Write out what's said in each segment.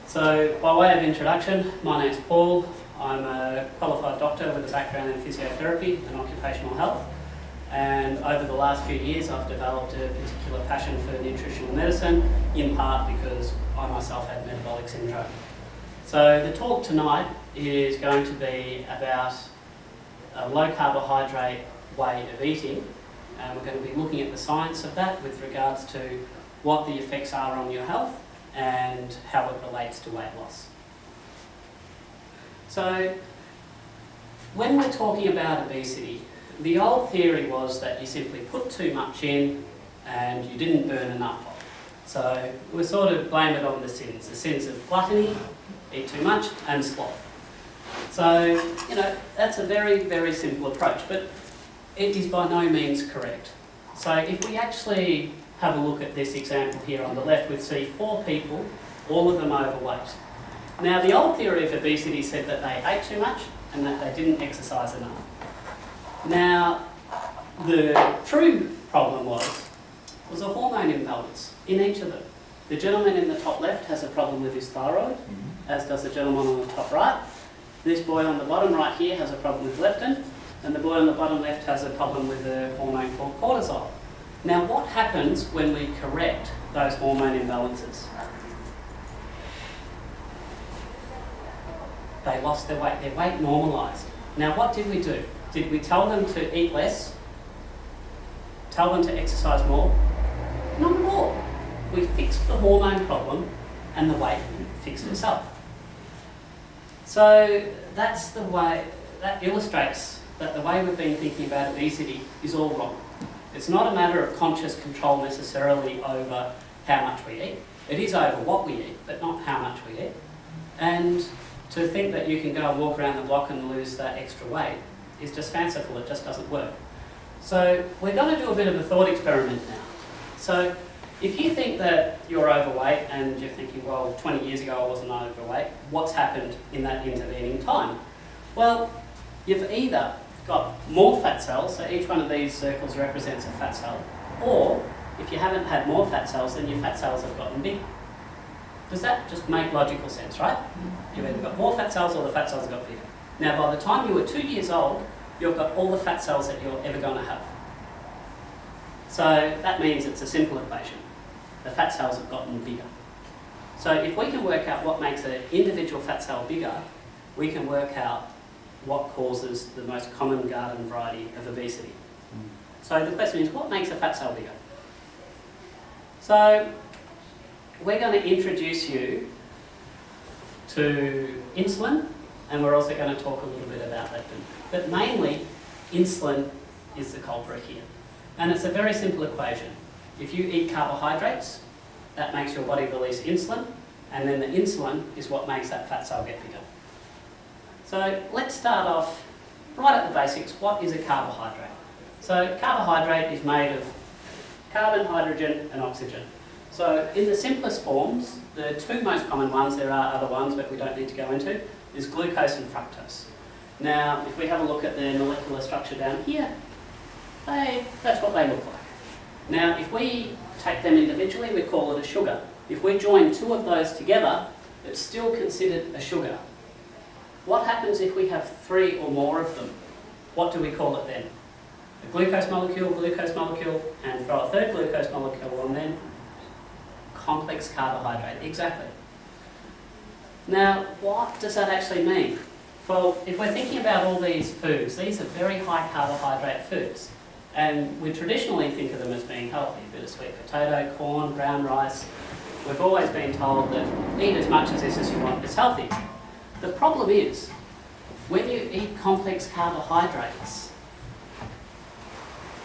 So, by way of introduction, my name's Paul. I'm a qualified doctor with a background in physiotherapy and occupational health. And over the last few years, I've developed a particular passion for nutritional medicine, in part because I myself had metabolic syndrome. So, the talk tonight is going to be about a low carbohydrate way of eating. And we're going to be looking at the science of that with regards to what the effects are on your health and how it relates to weight loss. So, when we're talking about obesity, the old theory was that you simply put too much in and you didn't burn enough of it. So, we sort of blame it on the sins of gluttony, eat too much, and sloth. So, that's a very, very simple approach, but it is by no means correct. So, if we actually have a look at this example here on the left, we see 4 people, all of them overweight. Now, the old theory of obesity said that they ate too much and that they didn't exercise enough. Now, the true problem was a hormone imbalance in each of them. The gentleman in the top left has a problem with his thyroid, as does the gentleman on the top right. This boy on the bottom right here has a problem with leptin, and the boy on the bottom left has a problem with a hormone called cortisol. Now, what happens when we correct those hormone imbalances? They lost their weight normalised. Now, what did we do? Did we tell them to eat less? Tell them to exercise more? Not at all. We fixed the hormone problem and the weight fixed itself. So that's the way, that illustrates that the way we've been thinking about obesity is all wrong. It's not a matter of conscious control necessarily over how much we eat. It is over what we eat, but not how much we eat. And to think that you can go and walk around the block and lose that extra weight is just fanciful. It just doesn't work. So we're going to do a bit of a thought experiment now. So if you think that you're overweight and you're thinking, well, 20 years ago I wasn't overweight, what's happened in that intervening time? Well, you've either got more fat cells, so each one of these circles represents a fat cell, or if you haven't had more fat cells, then your fat cells have gotten bigger. Does that just make logical sense, right? You've either got more fat cells or the fat cells have got bigger. Now, by the time you were 2 years old, you've got all the fat cells that you're ever going to have. So that means it's a simple equation. The fat cells have gotten bigger. So if we can work out what makes an individual fat cell bigger, we can work out what causes the most common garden variety of obesity. So the question is, what makes a fat cell bigger? So we're going to introduce you to insulin, and we're also going to talk a little bit about leptin. But mainly, insulin is the culprit here. And it's a very simple equation. If you eat carbohydrates, that makes your body release insulin, and then the insulin is what makes that fat cell get bigger. So let's start off right at the basics. What is a carbohydrate? So carbohydrate is made of carbon, hydrogen and oxygen. So in the simplest forms, the 2 most common ones, there are other ones but we don't need to go into, is glucose and fructose. Now if we have a look at the molecular structure down here, that's what they look like. Now if we take them individually, we call it a sugar. If we join 2 of those together, it's still considered a sugar. What happens if we have 3 or more of them? What do we call it then? A glucose molecule, and throw a 3rd glucose molecule on then. Complex carbohydrate, exactly. Now, what does that actually mean? Well, if we're thinking about all these foods, these are very high carbohydrate foods. And we traditionally think of them as being healthy. A bit of sweet potato, corn, brown rice. We've always been told that eat as much of this as you want, it's healthy. The problem is, when you eat complex carbohydrates,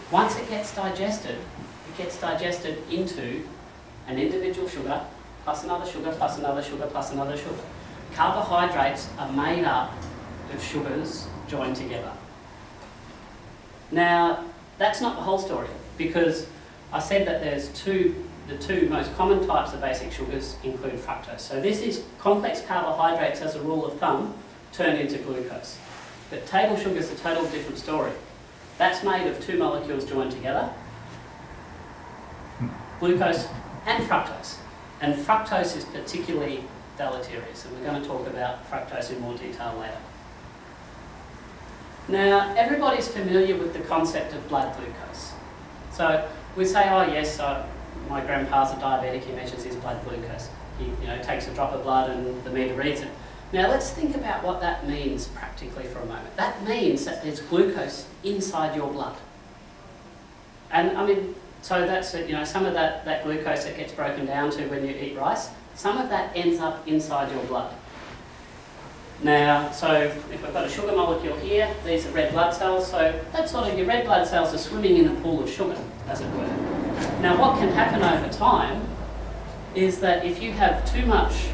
once it gets digested into an individual sugar, plus another sugar, plus another sugar, plus another sugar. Carbohydrates are made up of sugars joined together. Now, that's not the whole story, because I said that the two most common types of basic sugars include fructose. So this is complex carbohydrates, as a rule of thumb, turned into glucose. But table sugar is a totally different story. That's made of 2 molecules joined together, glucose and fructose. And fructose is particularly deleterious, and we're going to talk about fructose in more detail later. Now, everybody's familiar with the concept of blood glucose. So we say, oh yes, my grandpa's a diabetic, he measures his blood glucose. He takes a drop of blood and the meter reads it. Now let's think about what that means practically for a moment. That means that there's glucose inside your blood. And I mean, so that's some of that glucose that gets broken down to when you eat rice, some of that ends up inside your blood. Now, so if we've got a sugar molecule here, these are red blood cells, so that's sort of your red blood cells are swimming in a pool of sugar, as it were. Now what can happen over time is that if you have too much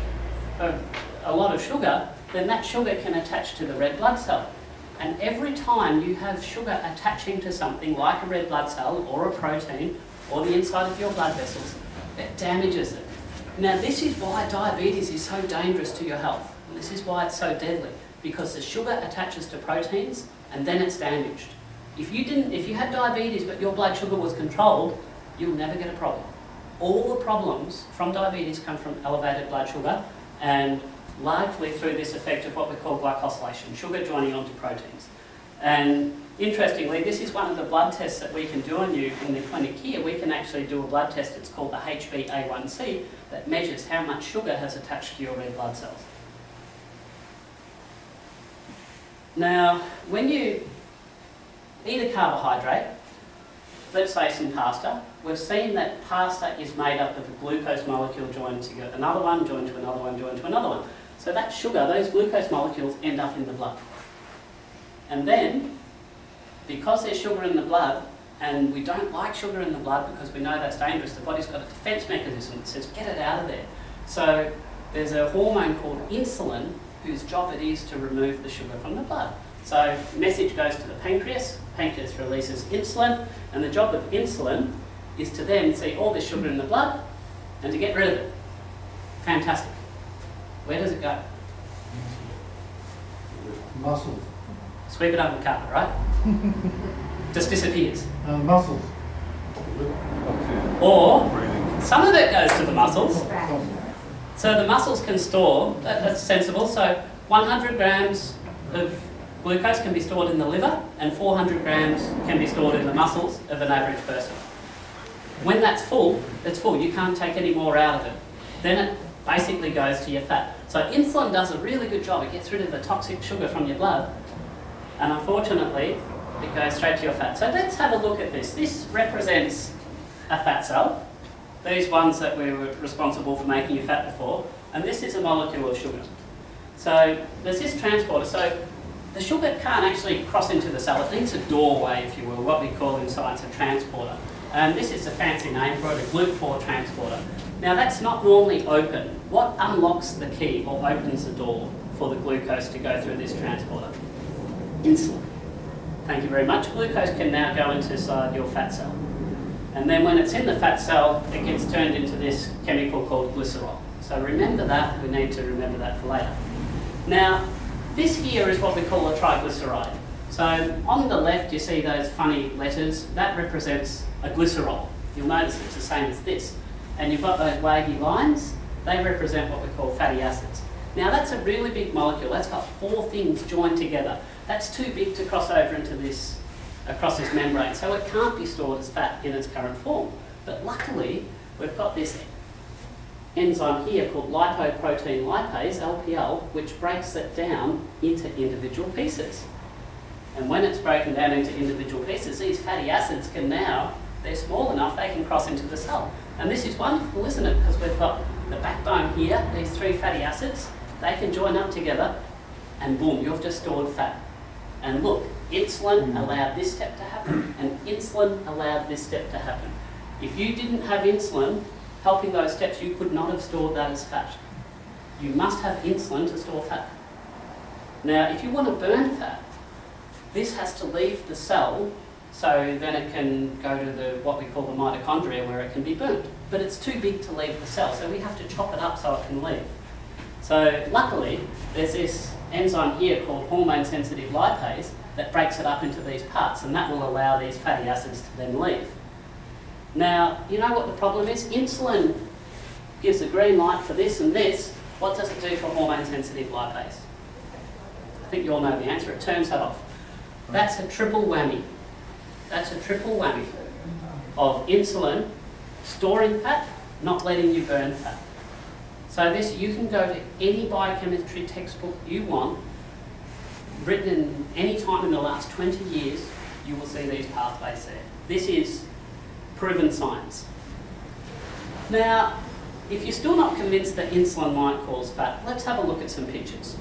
of a lot of sugar, then that sugar can attach to the red blood cell. And every time you have sugar attaching to something like a red blood cell or a protein or the inside of your blood vessels, it damages it. Now this is why diabetes is so dangerous to your health. And this is why it's so deadly, because the sugar attaches to proteins and then it's damaged. If you had diabetes but your blood sugar was controlled, you'll never get a problem. All the problems from diabetes come from elevated blood sugar, and largely through this effect of what we call glycosylation, sugar joining onto proteins. And interestingly, this is one of the blood tests that we can do on you in the clinic here. We can actually do a blood test, it's called the HbA1c, that measures how much sugar has attached to your red blood cells. Now, when you eat a carbohydrate, let's say some pasta, we've seen that pasta is made up of a glucose molecule joined to another one, joined to another one, joined to another one. So that sugar, those glucose molecules end up in the blood. And then, because there's sugar in the blood, and we don't like sugar in the blood because we know that's dangerous, the body's got a defense mechanism that says, get it out of there. So there's a hormone called insulin whose job it is to remove the sugar from the blood. So message goes to the pancreas releases insulin, and the job of insulin is to then see all this sugar in the blood and to get rid of it. Fantastic. Where does it go? Muscles. Sweep it under the carpet, right? Just disappears. Muscles. Or some of it goes to the muscles. So the muscles can store, that's sensible, so 100 grams of glucose can be stored in the liver and 400 grams can be stored in the muscles of an average person. When that's full, it's full, you can't take any more out of it. Then it basically goes to your fat. So insulin does a really good job, it gets rid of the toxic sugar from your blood, and unfortunately it goes straight to your fat. So let's have a look at this. This represents a fat cell. These ones that we were responsible for making you fat before, and this is a molecule of sugar. So there's this transporter, so the sugar can't actually cross into the cell, it needs a doorway, if you will, what we call in science a transporter. And this is a fancy name for it, a GLUT4 transporter. Now that's not normally open. What unlocks the key or opens the door for the glucose to go through this transporter? Insulin. Thank you very much. Glucose can now go inside your fat cell. And then when it's in the fat cell, it gets turned into this chemical called glycerol. So remember that, we need to remember that for later. Now, this here is what we call a triglyceride. So on the left you see those funny letters, that represents a glycerol. You'll notice it's the same as this. And you've got those wavy lines, they represent what we call fatty acids. Now that's a really big molecule, that's got 4 things joined together. That's too big to cross over into this across this membrane, so it can't be stored as fat in its current form. But luckily, we've got this enzyme here called lipoprotein lipase, LPL, which breaks it down into individual pieces. And when it's broken down into individual pieces, these fatty acids can now, they're small enough, they can cross into the cell. And this is wonderful, isn't it? Because we've got the backbone here, these 3 fatty acids, they can join up together, and boom, you've just stored fat. And look, insulin allowed this step to happen, and insulin allowed this step to happen. If you didn't have insulin helping those steps, you could not have stored that as fat. You must have insulin to store fat. Now, if you want to burn fat, this has to leave the cell so then it can go to what we call the mitochondria where it can be burnt. But it's too big to leave the cell, so we have to chop it up so it can leave. So luckily, there's this enzyme here called hormone-sensitive lipase that breaks it up into these parts, and that will allow these fatty acids to then leave. Now, you know what the problem is? Insulin gives a green light for this and this, What does it do for hormone-sensitive lipase? I think you all know the answer. It turns that off. That's a triple whammy. That's a triple whammy of insulin storing fat, not letting you burn fat. So this, you can go to any biochemistry textbook you want, written in any time in the last 20 years, you will see these pathways there. This is proven science. Now, if you're still not convinced that insulin might cause fat, let's have a look at some pictures.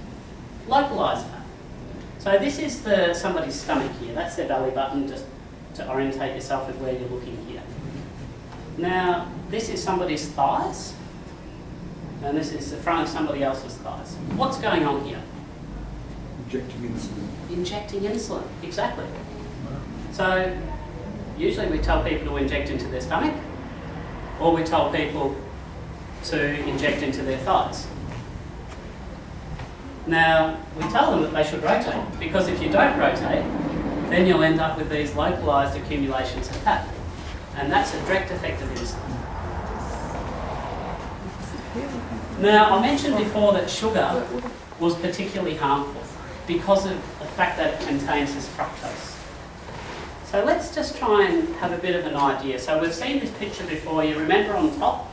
Localised fat. So this is somebody's stomach here. That's their belly button, just to orientate yourself with where you're looking here. Now, this is somebody's thighs, and this is the front of somebody else's thighs. What's going on here? Injecting insulin. Injecting insulin, exactly. So, usually we tell people to inject into their stomach, or we tell people to inject into their thighs. Now, we tell them that they should rotate, because if you don't rotate, then you'll end up with these localised accumulations of fat. And that's a direct effect of insulin. Now, I mentioned before that sugar was particularly harmful because of the fact that it contains this fructose. So let's just try and have a bit of an idea. So we've seen this picture before. You remember on top,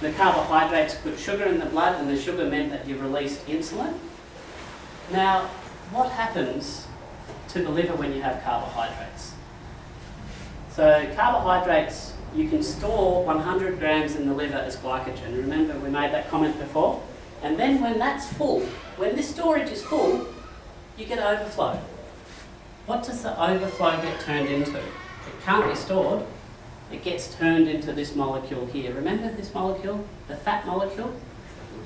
the carbohydrates put sugar in the blood, and the sugar meant that you released insulin. Now, what happens to the liver when you have carbohydrates? So carbohydrates, you can store 100 grams in the liver as glycogen. Remember we made that comment before? And then when that's full, when this storage is full, you get overflow. What does the overflow get turned into? It can't be stored. It gets turned into this molecule here. Remember this molecule? The fat molecule?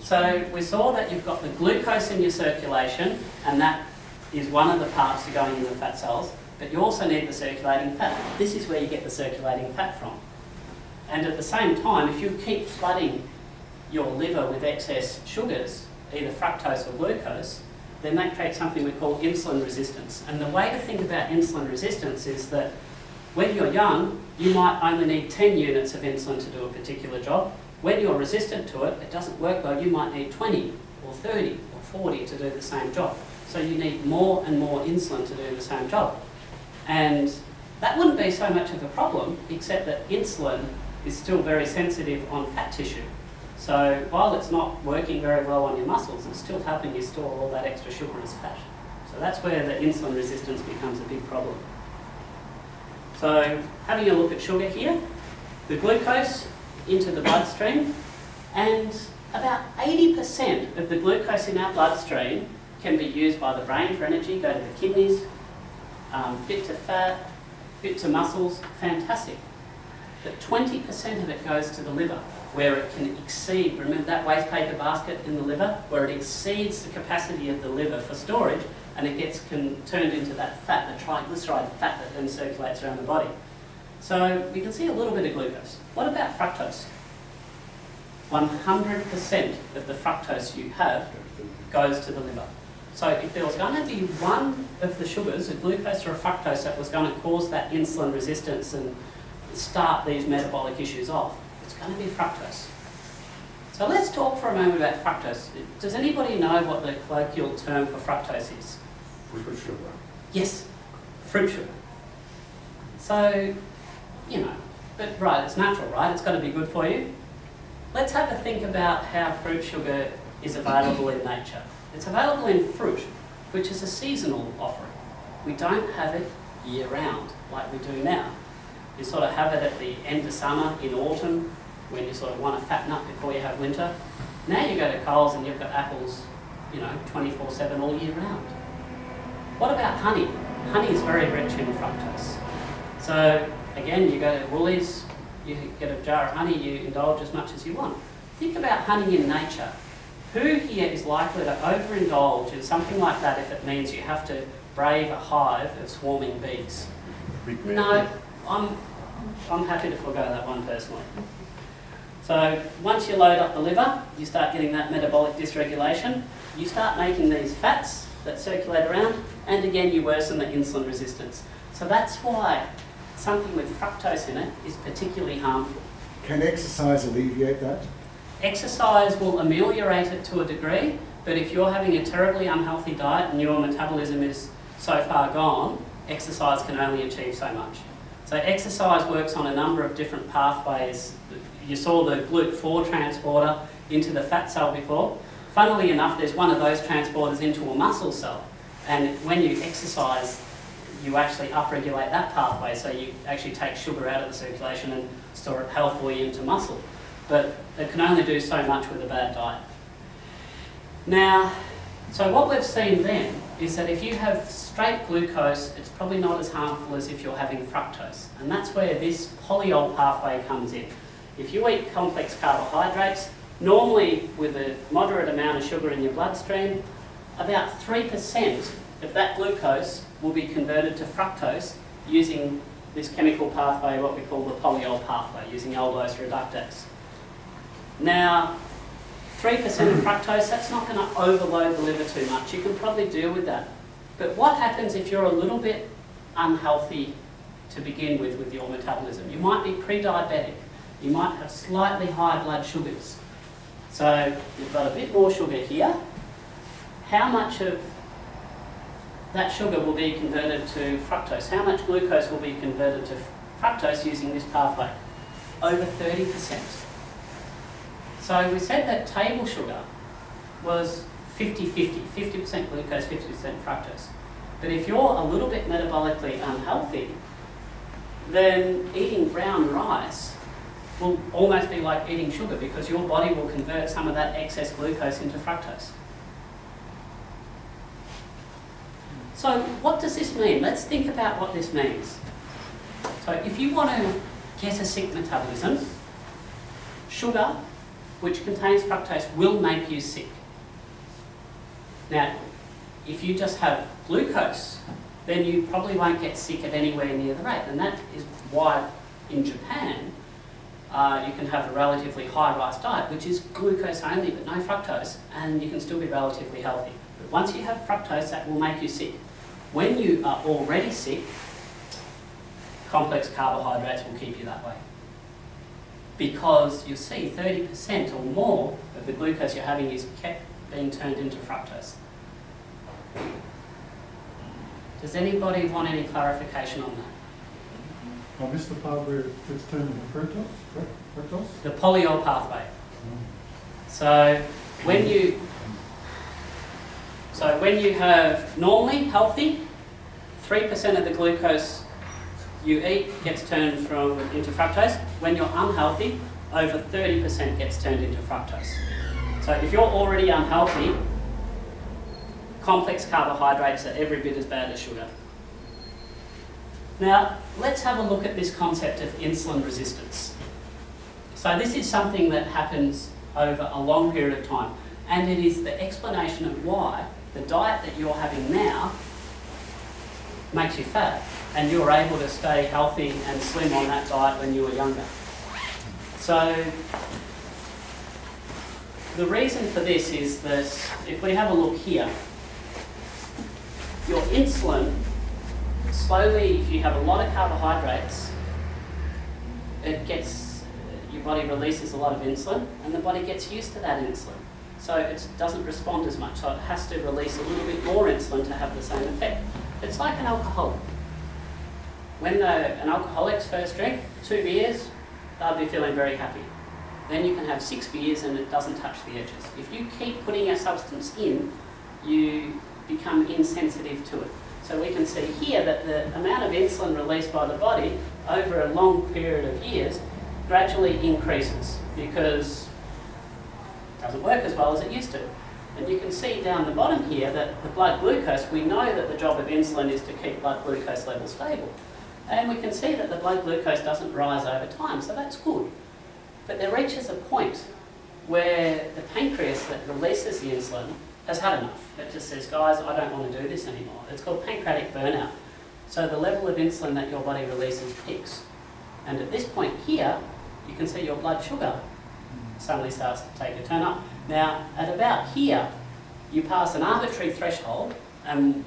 So we saw that you've got the glucose in your circulation, and that is one of the parts that are going in the fat cells, but you also need the circulating fat. This is where you get the circulating fat from. And at the same time, if you keep flooding your liver with excess sugars, either fructose or glucose, then that creates something we call insulin resistance. And the way to think about insulin resistance is that when you're young, you might only need 10 units of insulin to do a particular job. When you're resistant to it, it doesn't work well, you might need 20 or 30 or 40 to do the same job. So you need more and more insulin to do the same job. And that wouldn't be so much of a problem, except that insulin is still very sensitive on fat tissue. So while it's not working very well on your muscles, it's still helping you store all that extra sugar as fat. So that's where the insulin resistance becomes a big problem. So having a look at sugar here, the glucose into the bloodstream, and about 80% of the glucose in our bloodstream can be used by the brain for energy, go to the kidneys, bit to fat, bit to muscles, fantastic. But 20% of it goes to the liver, where it can exceed, remember that waste paper basket in the liver, where it exceeds the capacity of the liver for storage, and it gets turned into that fat, the triglyceride fat that then circulates around the body. So we can see a little bit of glucose. What about fructose? 100% of the fructose you have goes to the liver. So if there was going to be one of the sugars, a glucose or a fructose, that was going to cause that insulin resistance and start these metabolic issues off, it's going to be fructose. So let's talk for a moment about fructose. Does anybody know what the colloquial term for fructose is? Fruit sugar. Yes, fruit sugar. So, you know, but right, it's natural, right? It's got to be good for you. Let's have a think about how fruit sugar is available in nature. It's available in fruit, which is a seasonal offering. We don't have it year-round like we do now. You sort of have it at the end of summer, in autumn, when you sort of want to fatten up before you have winter. Now you go to Coles and you've got apples, you know, 24/7 all year round. What about honey? Honey is very rich in fructose. So again, you go to Woolies, you get a jar of honey, you indulge as much as you want. Think about honey in nature. Who here is likely to overindulge in something like that if it means you have to brave a hive of swarming bees? No, I'm happy to forego that one personally. So once you load up the liver, you start getting that metabolic dysregulation, you start making these fats that circulate around, and again you worsen the insulin resistance. So that's why something with fructose in it is particularly harmful. Can exercise alleviate that? Exercise will ameliorate it to a degree, but if you're having a terribly unhealthy diet and your metabolism is so far gone, exercise can only achieve so much. So exercise works on a number of different pathways. You saw the GLUT4 transporter into the fat cell before. Funnily enough, there's one of those transporters into a muscle cell. And when you exercise, you actually upregulate that pathway, so you actually take sugar out of the circulation and store it healthily into muscle. But it can only do so much with a bad diet. Now, so what we've seen then is that if you have straight glucose, it's probably not as harmful as if you're having fructose. And that's where this polyol pathway comes in. If you eat complex carbohydrates, normally with a moderate amount of sugar in your bloodstream, about 3% of that glucose will be converted to fructose using this chemical pathway, what we call the polyol pathway, using aldose reductase. Now, 3% of fructose, that's not going to overload the liver too much. You can probably deal with that. But what happens if you're a little bit unhealthy to begin with your metabolism? You might be pre-diabetic. You might have slightly high blood sugars. So you've got a bit more sugar here. How much of that sugar will be converted to fructose? How much glucose will be converted to fructose using this pathway? Over 30%. So we said that table sugar was 50-50, 50% glucose, 50% fructose. But if you're a little bit metabolically unhealthy, then eating brown rice will almost be like eating sugar, because your body will convert some of that excess glucose into fructose. So what does this mean? Let's think about what this means. So if you want to get a sick metabolism, sugar, which contains fructose, will make you sick. Now, if you just have glucose, then you probably won't get sick at anywhere near the rate. And that is why in Japan, you can have a relatively high rice diet, which is glucose only but no fructose, and you can still be relatively healthy. But once you have fructose, that will make you sick. When you are already sick, complex carbohydrates will keep you that way. Because you see 30% or more of the glucose you're having is kept being turned into fructose. Does anybody want any clarification on that? I missed the part where it's turned into fructose, correct? Fructose? The polyol pathway. So when you have normally healthy, 3% of the glucose you eat gets turned into fructose. When you're unhealthy, over 30% gets turned into fructose. So if you're already unhealthy, complex carbohydrates are every bit as bad as sugar. Now, let's have a look at this concept of insulin resistance. So this is something that happens over a long period of time, and it is the explanation of why the diet that you're having now makes you fat, and you're able to stay healthy and slim on that diet when you were younger. So the reason for this is that if we have a look here, your insulin slowly, if you have a lot of carbohydrates, your body releases a lot of insulin, and the body gets used to that insulin. So it doesn't respond as much, so it has to release a little bit more insulin to have the same effect. It's like an alcoholic. When an alcoholic's first drink, 2 beers, they'll be feeling very happy. Then you can have 6 beers and it doesn't touch the edges. If you keep putting a substance in, you become insensitive to it. So we can see here that the amount of insulin released by the body over a long period of years gradually increases because it doesn't work as well as it used to. And you can see down the bottom here that the blood glucose, we know that the job of insulin is to keep blood glucose levels stable. And we can see that the blood glucose doesn't rise over time, so that's good. But there reaches a point where the pancreas that releases the insulin has had enough. It just says, guys, I don't want to do this anymore. It's called pancreatic burnout. So the level of insulin that your body releases peaks. And at this point here, you can see your blood sugar suddenly starts to take a turn up. Now, at about here, you pass an arbitrary threshold,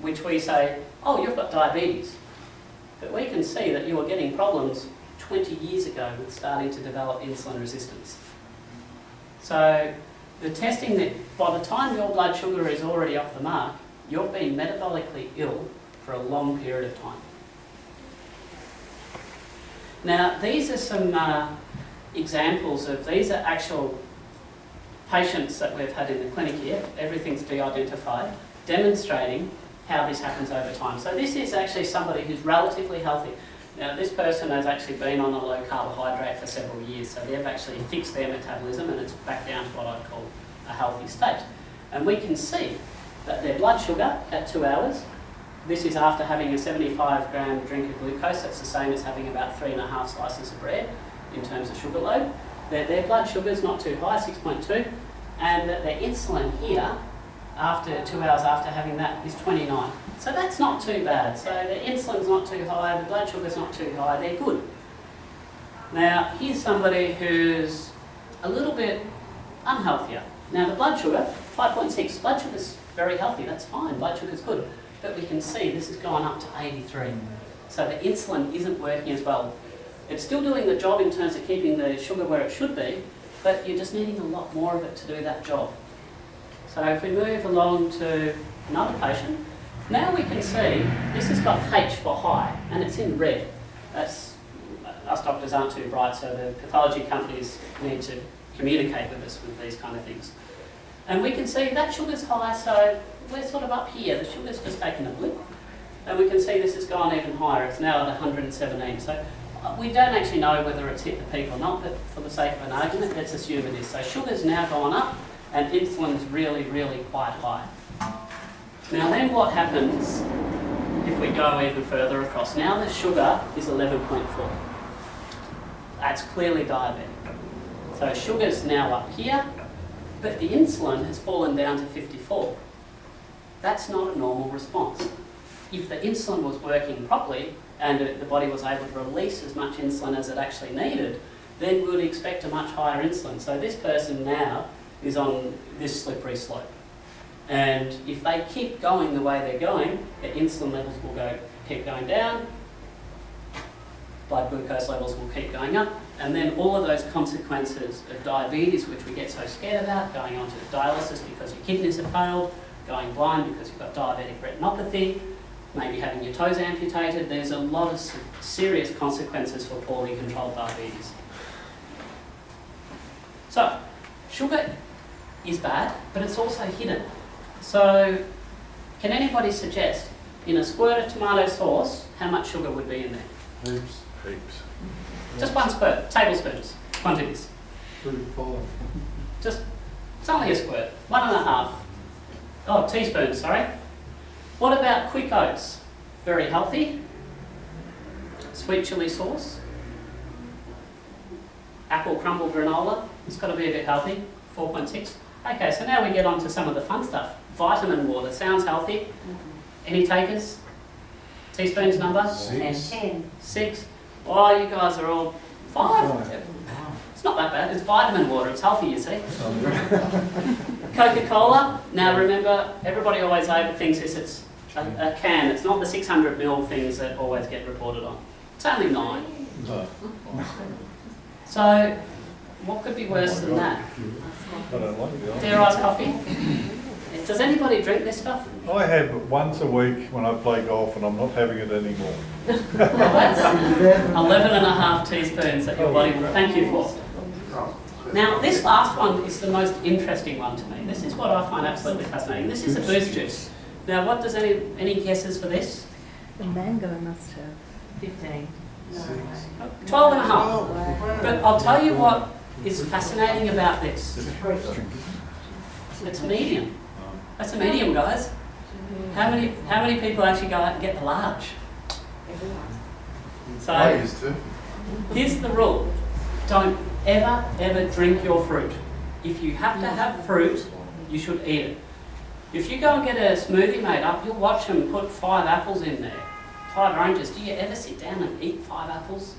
which we say, oh, you've got diabetes. But we can see that you were getting problems 20 years ago with starting to develop insulin resistance. So the testing that by the time your blood sugar is already off the mark, you've been metabolically ill for a long period of time. Now, these are some examples of, these are actual patients that we've had in the clinic here. Everything's de-identified, demonstrating how this happens over time. So this is actually somebody who's relatively healthy. Now, this person has actually been on a low carbohydrate for several years, so they've actually fixed their metabolism and it's back down to what I'd call a healthy state. And we can see that their blood sugar at 2 hours, this is after having a 75-gram drink of glucose, that's the same as having about 3.5 slices of bread in terms of sugar load. Their blood sugar is not too high, 6.2, and that their insulin here, after 2 hours after having that, is 29. So that's not too bad. So the insulin's not too high, the blood sugar's not too high, they're good. Now, here's somebody who's a little bit unhealthier. Now the blood sugar, 5.6, blood sugar's very healthy, that's fine, blood sugar's good. But we can see this has gone up to 83. So the insulin isn't working as well. It's still doing the job in terms of keeping the sugar where it should be, but you're just needing a lot more of it to do that job. So if we move along to another patient, now we can see this has got H for high, and it's in red. That's, us doctors aren't too bright, so the pathology companies need to communicate with us with these kind of things. And we can see that sugar's high, so we're sort of up here. The sugar's just taken a blip. And we can see this has gone even higher. It's now at 117. So we don't actually know whether it's hit the peak or not, but for the sake of an argument, let's assume it is. So sugar's now gone up, and insulin's really, really quite high. Now then what happens if we go even further across? Now the sugar is 11.4. That's clearly diabetic. So sugar's now up here, but the insulin has fallen down to 54. That's not a normal response. If the insulin was working properly and the body was able to release as much insulin as it actually needed, then we would expect a much higher insulin. So this person now is on this slippery slope. And if they keep going the way they're going, the insulin levels will keep going down, blood glucose levels will keep going up, and then all of those consequences of diabetes, which we get so scared about, going on to dialysis because your kidneys have failed, going blind because you've got diabetic retinopathy, maybe having your toes amputated, there's a lot of serious consequences for poorly controlled diabetes. So, sugar is bad, but it's also hidden. So, can anybody suggest, in a squirt of tomato sauce, how much sugar would be in there? Heaps. Just one squirt, tablespoons, quantities. 3 to 5. Just, it's only a squirt, 1.5. Oh, teaspoons, sorry. What about quick oats? Very healthy. Sweet chili sauce. Apple crumble granola, it's got to be a bit healthy, 4.6. Okay, so now we get on to some of the fun stuff. Vitamin water, sounds healthy. Any takers? Teaspoons number? 6. 6. Oh, you guys are all 5. It's not that bad. It's vitamin water. It's healthy, you see. Coca-Cola. Now remember, everybody always overthinks this. It's a can. It's not the 600 ml things that always get reported on. It's only 9. So, what could be worse than that? I don't like it. Dare iced coffee? Does anybody drink this stuff? I have it once a week when I play golf and I'm not having it anymore. Well, that's 11.5 teaspoons that your body will thank you for. Now, this last one is the most interesting one to me. This is what I find absolutely fascinating. This is a boost juice. Now, what does any guesses for this? The mango must have 15. 12.5. But I'll tell you what is fascinating about this. It's medium. That's a medium, guys. How many people actually go out and get the large? So, I used to. here's the rule. Don't ever drink your fruit. If you have to have fruit, you should eat it. If you go and get a smoothie made up, you'll watch them put 5 apples in there, 5 oranges. Do you ever sit down and eat 5 apples?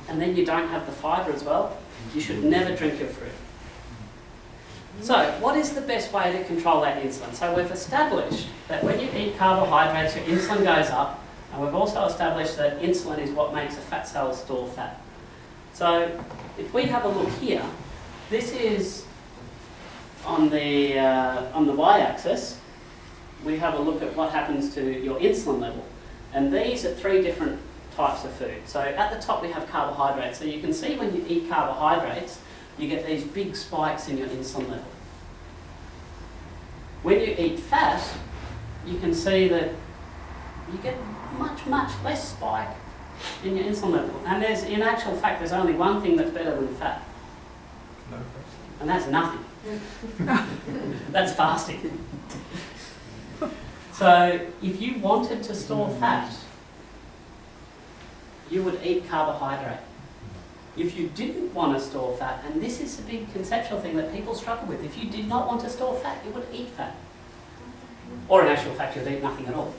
And then you don't have the fibre as well? You should never drink your fruit. So, what is the best way to control that insulin? So we've established that when you eat carbohydrates, your insulin goes up, and we've also established that insulin is what makes a fat cell store fat. So, if we have a look here, this is on the y-axis, we have a look at what happens to your insulin level. And these are 3 different types of food. So at the top we have carbohydrates. So you can see when you eat carbohydrates, you get these big spikes in your insulin level. When you eat fat, you can see that you get much, much less spike in your insulin level. And in actual fact, there's only one thing that's better than fat. And that's nothing. That's fasting. So if you wanted to store fat, you would eat carbohydrate. If you didn't want to store fat, and this is a big conceptual thing that people struggle with, if you did not want to store fat, you would eat fat. Or in actual fact, you'd eat nothing at all.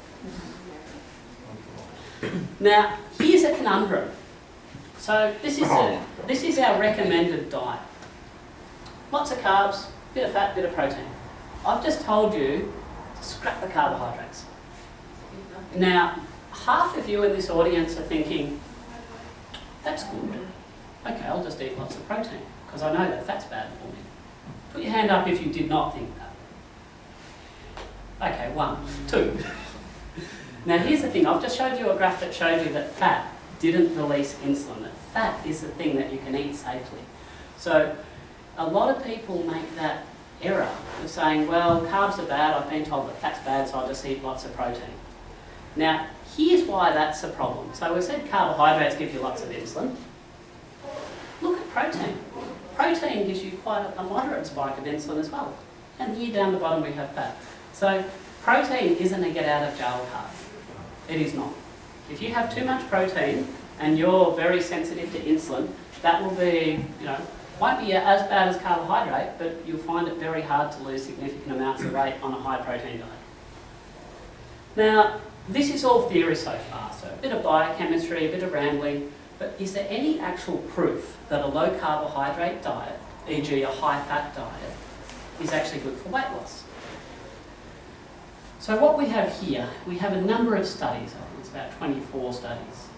Now, here's a conundrum. So this is our recommended diet. Lots of carbs, bit of fat, bit of protein. I've just told you to scrap the carbohydrates. Now, half of you in this audience are thinking, that's good. Okay, I'll just eat lots of protein, because I know that fat's bad for me. Put your hand up if you did not think that. Okay, 1, 2. Now here's the thing, I've just showed you a graph that showed you that fat didn't release insulin, that fat is the thing that you can eat safely. So a lot of people make that error of saying, well, carbs are bad, I've been told that fat's bad, so I'll just eat lots of protein. Now, here's why that's a problem. So we said carbohydrates give you lots of insulin. Look at protein. Protein gives you quite a moderate spike of insulin as well. And here down the bottom we have fat. So protein isn't a get out of jail card. It is not. If you have too much protein and you're very sensitive to insulin, that will be, won't be as bad as carbohydrate, but you'll find it very hard to lose significant amounts of weight on a high protein diet. Now, this is all theory so far, so a bit of biochemistry, a bit of rambling, but is there any actual proof that a low carbohydrate diet, e.g. a high fat diet, is actually good for weight loss? So what we have here, we have a number of studies, I think it's about 24 studies,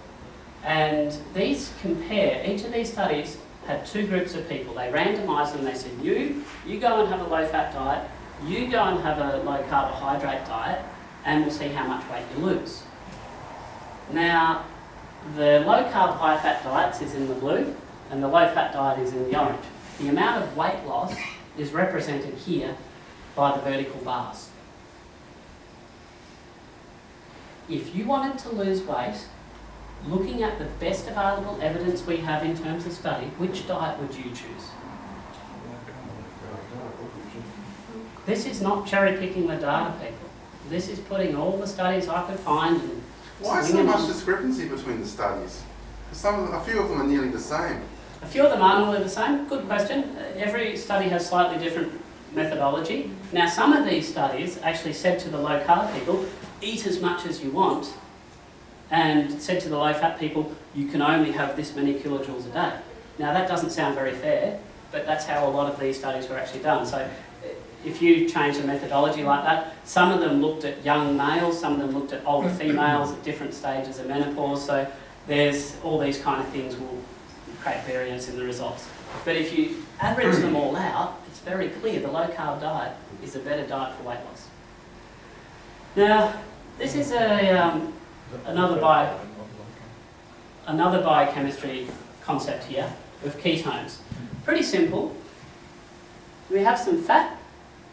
and these compare, each of these studies had 2 groups of people. They randomised them, they said, you go and have a low fat diet, you go and have a low carbohydrate diet, and we'll see how much weight you lose. Now, the low carb high fat diets is in the blue, and the low fat diet is in the orange. The amount of weight loss is represented here by the vertical bars. If you wanted to lose weight, looking at the best available evidence we have in terms of study, which diet would you choose? This is not cherry picking the data, people. This is putting all the studies I could find. And why so much discrepancy between the studies? A few of them are nearly the same. A few of them are nearly the same. Good question. Every study has slightly different methodology. Now, some of these studies actually said to the low carb people, eat as much as you want, and said to the low fat people, you can only have this many kilojoules a day. Now, that doesn't sound very fair, but that's how a lot of these studies were actually done. So if you change the methodology like that, some of them looked at young males, some of them looked at older females at different stages of menopause, so there's all these kind of things will create variance in the results. But if you average them all out, it's very clear the low carb diet is a better diet for weight loss. Now, this is another biochemistry concept here of ketones. Pretty simple. We have some fat.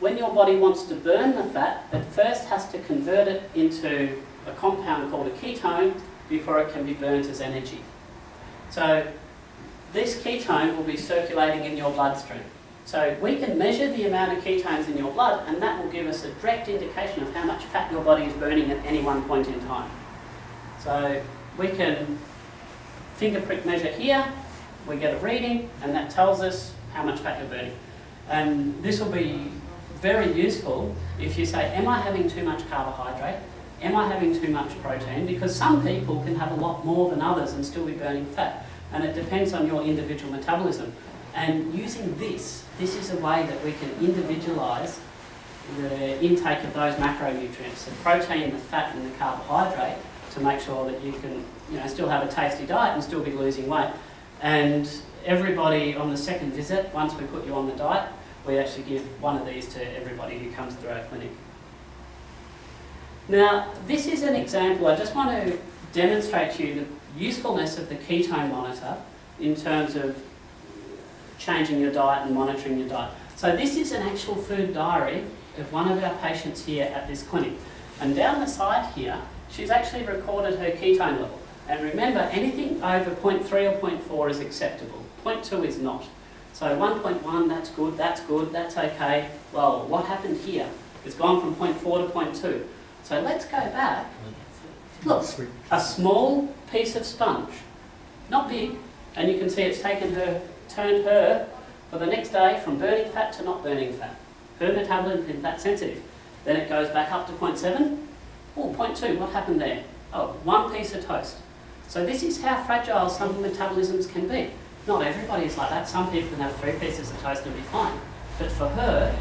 When your body wants to burn the fat, it first has to convert it into a compound called a ketone before it can be burnt as energy. So this ketone will be circulating in your bloodstream. So we can measure the amount of ketones in your blood, and that will give us a direct indication of how much fat your body is burning at any one point in time. So we can fingerprick measure here, we get a reading, and that tells us how much fat you're burning. And this will be very useful if you say, am I having too much carbohydrate? Am I having too much protein? Because some people can have a lot more than others and still be burning fat. And it depends on your individual metabolism. And using this is a way that we can individualise the intake of those macronutrients, the protein, the fat and the carbohydrate, to make sure that you can still have a tasty diet and still be losing weight. And everybody on the second visit, once we put you on the diet, we actually give one of these to everybody who comes through our clinic. Now, this is an example. I just want to demonstrate to you the usefulness of the ketone monitor in terms of changing your diet and monitoring your diet. So this is an actual food diary of one of our patients here at this clinic. And down the side here, she's actually recorded her ketone level. And remember, anything over 0.3 or 0.4 is acceptable. 0.2 is not. So 1.1, that's good, that's okay. Well, what happened here? It's gone from 0.4 to 0.2. So let's go back. Look, a small piece of sponge, not big, and you can see it's turned her for the next day from burning fat to not burning fat. Her metabolism is fat sensitive. Then it goes back up to 0.7. Oh, 0.2, what happened there? Oh, one piece of toast. So this is how fragile some metabolisms can be. Not everybody is like that. Some people can have 3 pieces of toast and be fine. But for her,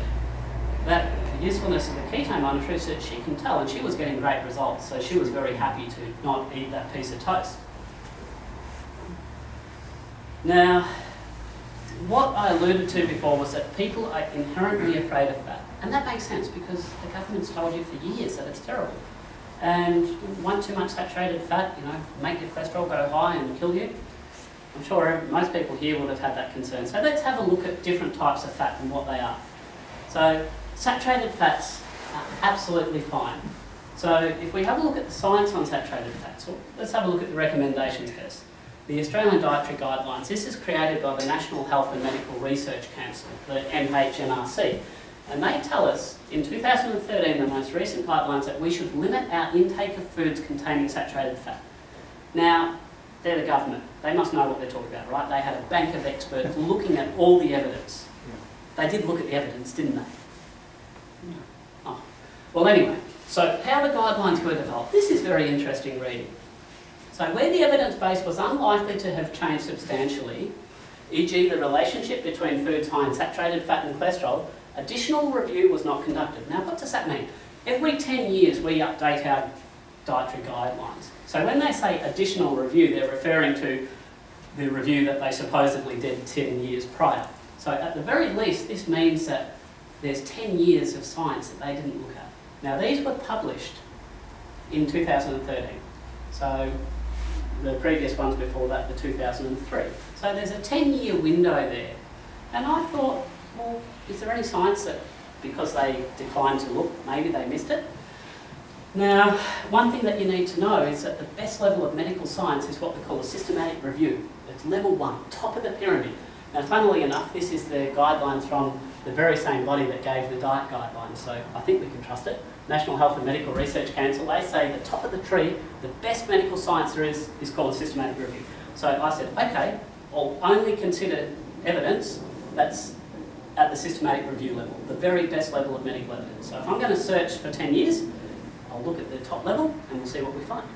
that the usefulness of the ketone monitor is that she can tell, and she was getting great results, so she was very happy to not eat that piece of toast. Now, what I alluded to before was that people are inherently afraid of fat. And that makes sense because the government's told you for years that it's terrible. And one too much saturated fat, make your cholesterol go high and kill you. I'm sure most people here would have had that concern. So let's have a look at different types of fat and what they are. So saturated fats are absolutely fine. So if we have a look at the science on saturated fats, well, let's have a look at the recommendations first. The Australian Dietary Guidelines, this is created by the National Health and Medical Research Council, the NHMRC. And they tell us, in 2013, the most recent guidelines, that we should limit our intake of foods containing saturated fat. Now, they're the government. They must know what they're talking about, right? They had a bank of experts looking at all the evidence. They did look at the evidence, didn't they? Oh. Well, anyway, so how the guidelines were developed. This is very interesting reading. So where the evidence base was unlikely to have changed substantially, e.g. the relationship between foods high in saturated fat and cholesterol, additional review was not conducted. Now, what does that mean? Every 10 years we update our dietary guidelines. So when they say additional review, they're referring to the review that they supposedly did 10 years prior. So at the very least, this means that there's 10 years of science that they didn't look at. Now, these were published in 2013. So the previous ones before that were 2003. So there's a 10-year window there. And I thought, well, is there any science that, because they declined to look, maybe they missed it? Now, one thing that you need to know is that the best level of medical science is what we call a systematic review. It's level 1, top of the pyramid. Now, funnily enough, this is the guidelines from the very same body that gave the diet guidelines, so I think we can trust it. National Health and Medical Research Council, they say the top of the tree, the best medical science there is called a systematic review. So I said, okay, I'll only consider evidence that's at the systematic review level, the very best level of medical evidence. So if I'm going to search for 10 years, I'll look at the top level and we'll see what we find.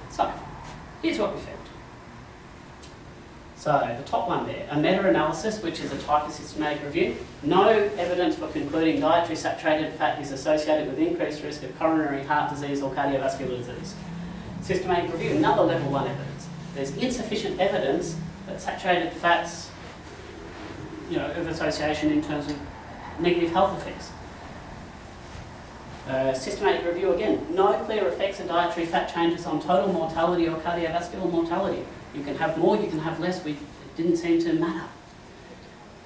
So, here's what we found. So, the top one there, a meta-analysis, which is a type of systematic review. No evidence for concluding dietary saturated fat is associated with increased risk of coronary heart disease or cardiovascular disease. Systematic review, another level 1 evidence. There's insufficient evidence that saturated fats, of association in terms of negative health effects. Systematic review again, no clear effects of dietary fat changes on total mortality or cardiovascular mortality. You can have more, you can have less, it didn't seem to matter.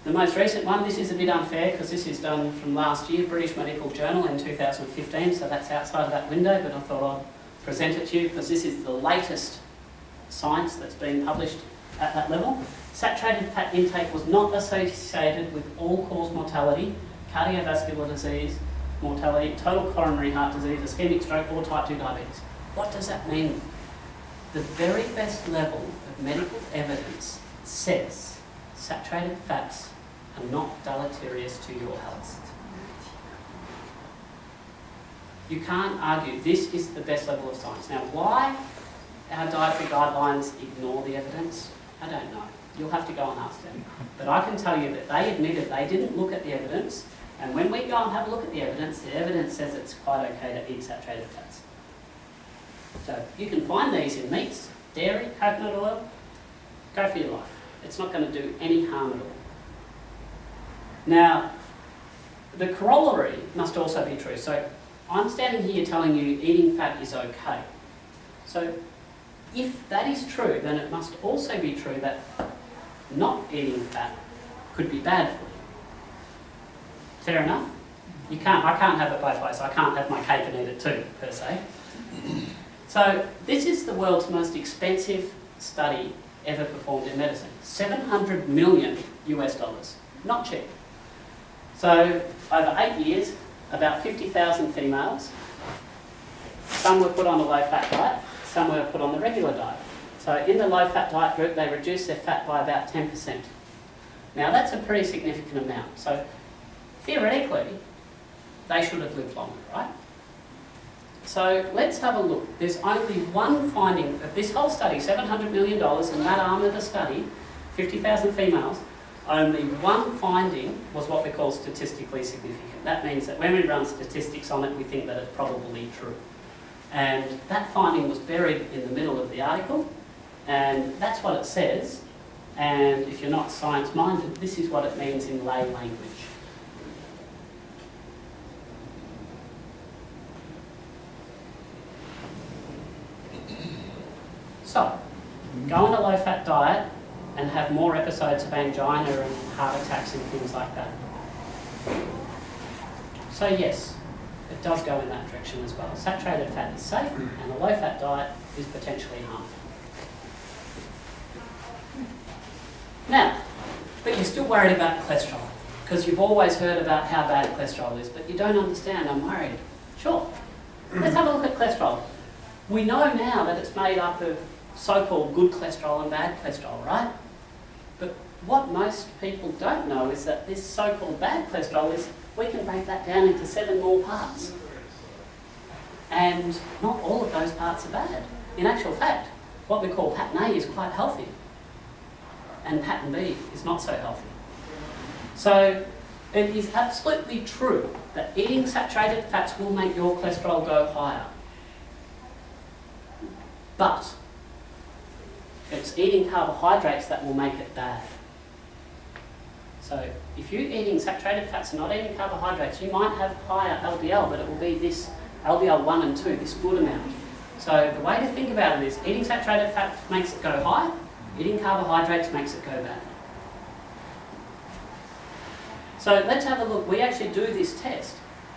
The most recent one, this is a bit unfair because this is done from last year, British Medical Journal in 2015, so that's outside of that window, but I thought I'd present it to you because this is the latest science that's been published at that level. Saturated fat intake was not associated with all-cause mortality, cardiovascular disease, mortality, total coronary heart disease, ischemic stroke, or type 2 diabetes. What does that mean? The very best level of medical evidence says saturated fats are not deleterious to your health. You can't argue this is the best level of science. Now, why our dietary guidelines ignore the evidence, I don't know. You'll have to go and ask them. But I can tell you that they admitted they didn't look at the evidence, and when we go and have a look at the evidence says it's quite okay to eat saturated fats. So you can find these in meats, dairy, coconut oil. Go for your life. It's not going to do any harm at all. Now, the corollary must also be true. So I'm standing here telling you eating fat is okay. So if that is true, then it must also be true that not eating fat could be bad for you. Fair enough? I can't have it both ways. I can't have my cake and eat it too, per se. So this is the world's most expensive study ever performed in medicine. $700 million US. Not cheap. So over 8 years, about 50,000 females, some were put on a low-fat diet, some were put on the regular diet. So in the low-fat diet group, they reduced their fat by about 10%. Now that's a pretty significant amount. So theoretically, they should have lived longer, right? So let's have a look. There's only one finding of this whole study, $700 million in that arm of the study, 50,000 females, only one finding was what we call statistically significant. That means that when we run statistics on it, we think that it's probably true. And that finding was buried in the middle of the article, and that's what it says. And if you're not science-minded, this is what it means in lay language. So, go on a low-fat diet and have more episodes of angina and heart attacks and things like that. So yes, it does go in that direction as well. Saturated fat is safe and a low-fat diet is potentially harmful. Now, but you're still worried about cholesterol because you've always heard about how bad cholesterol is, but you don't understand, I'm worried. Sure, let's have a look at cholesterol. We know now that it's made up of so-called good cholesterol and bad cholesterol, right? But what most people don't know is that this so-called bad cholesterol is, we can break that down into 7 more parts. And not all of those parts are bad. In actual fact, what we call pattern A is quite healthy. And pattern B is not so healthy. So it is absolutely true that eating saturated fats will make your cholesterol go higher. But it's eating carbohydrates that will make it bad. So if you're eating saturated fats and not eating carbohydrates, you might have higher LDL, but it will be this LDL 1 and 2, this good amount. So the way to think about it is eating saturated fat makes it go high, eating carbohydrates makes it go bad. So let's have a look. We actually do this test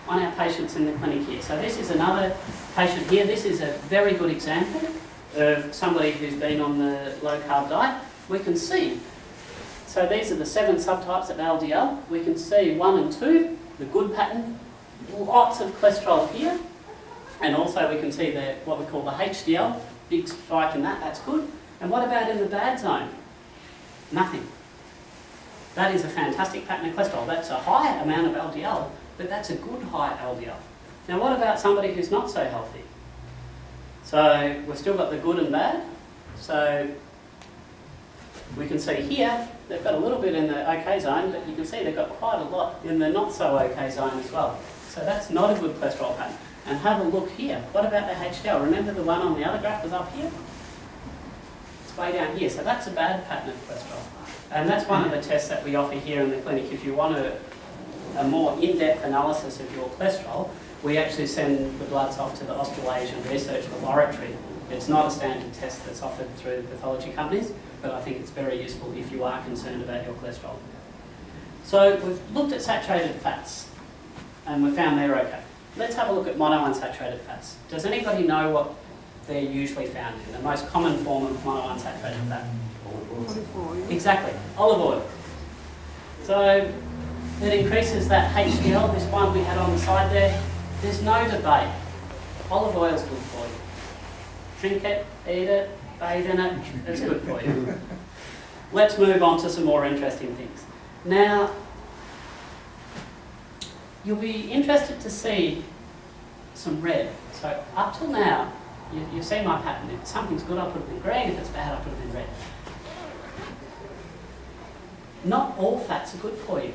on our patients in the clinic here. So this is another patient here. This is a very good example of somebody who's been on the low carb diet. We can see, so these are the 7 subtypes of LDL. We can see 1 and 2, the good pattern, lots of cholesterol here. And also we can see the, what we call the HDL, big spike in that, that's good. And what about in the bad zone? Nothing. That is a fantastic pattern of cholesterol. That's a high amount of LDL, but that's a good high LDL. Now what about somebody who's not so healthy? So we've still got the good and bad. So we can see here, they've got a little bit in the okay zone, but you can see they've got quite a lot in the not so okay zone as well. So that's not a good cholesterol pattern. And have a look here. What about the HDL? Remember the one on the other graph was up here? It's way down here. So that's a bad pattern of cholesterol. And that's one of the tests that we offer here in the clinic. If you want a more in-depth analysis of your cholesterol, we actually send the bloods off to the Australasian Research Laboratory. It's not a standard test that's offered through the pathology companies, but I think it's very useful if you are concerned about your cholesterol. So we've looked at saturated fats, and we found they're okay. Let's have a look at monounsaturated fats. Does anybody know what they're usually found in? The most common form of monounsaturated fat? Olive oil. Exactly, olive oil. So it increases that HDL, this one we had on the side there. There's no debate. Olive oil is good for you. Drink it, eat it, bathe in it, it's good for you. Let's move on to some more interesting things. Now, you'll be interested to see some red. So up till now, you see my pattern. If something's good, I'll put it in green. If it's bad, I'll put it in red. Not all fats are good for you.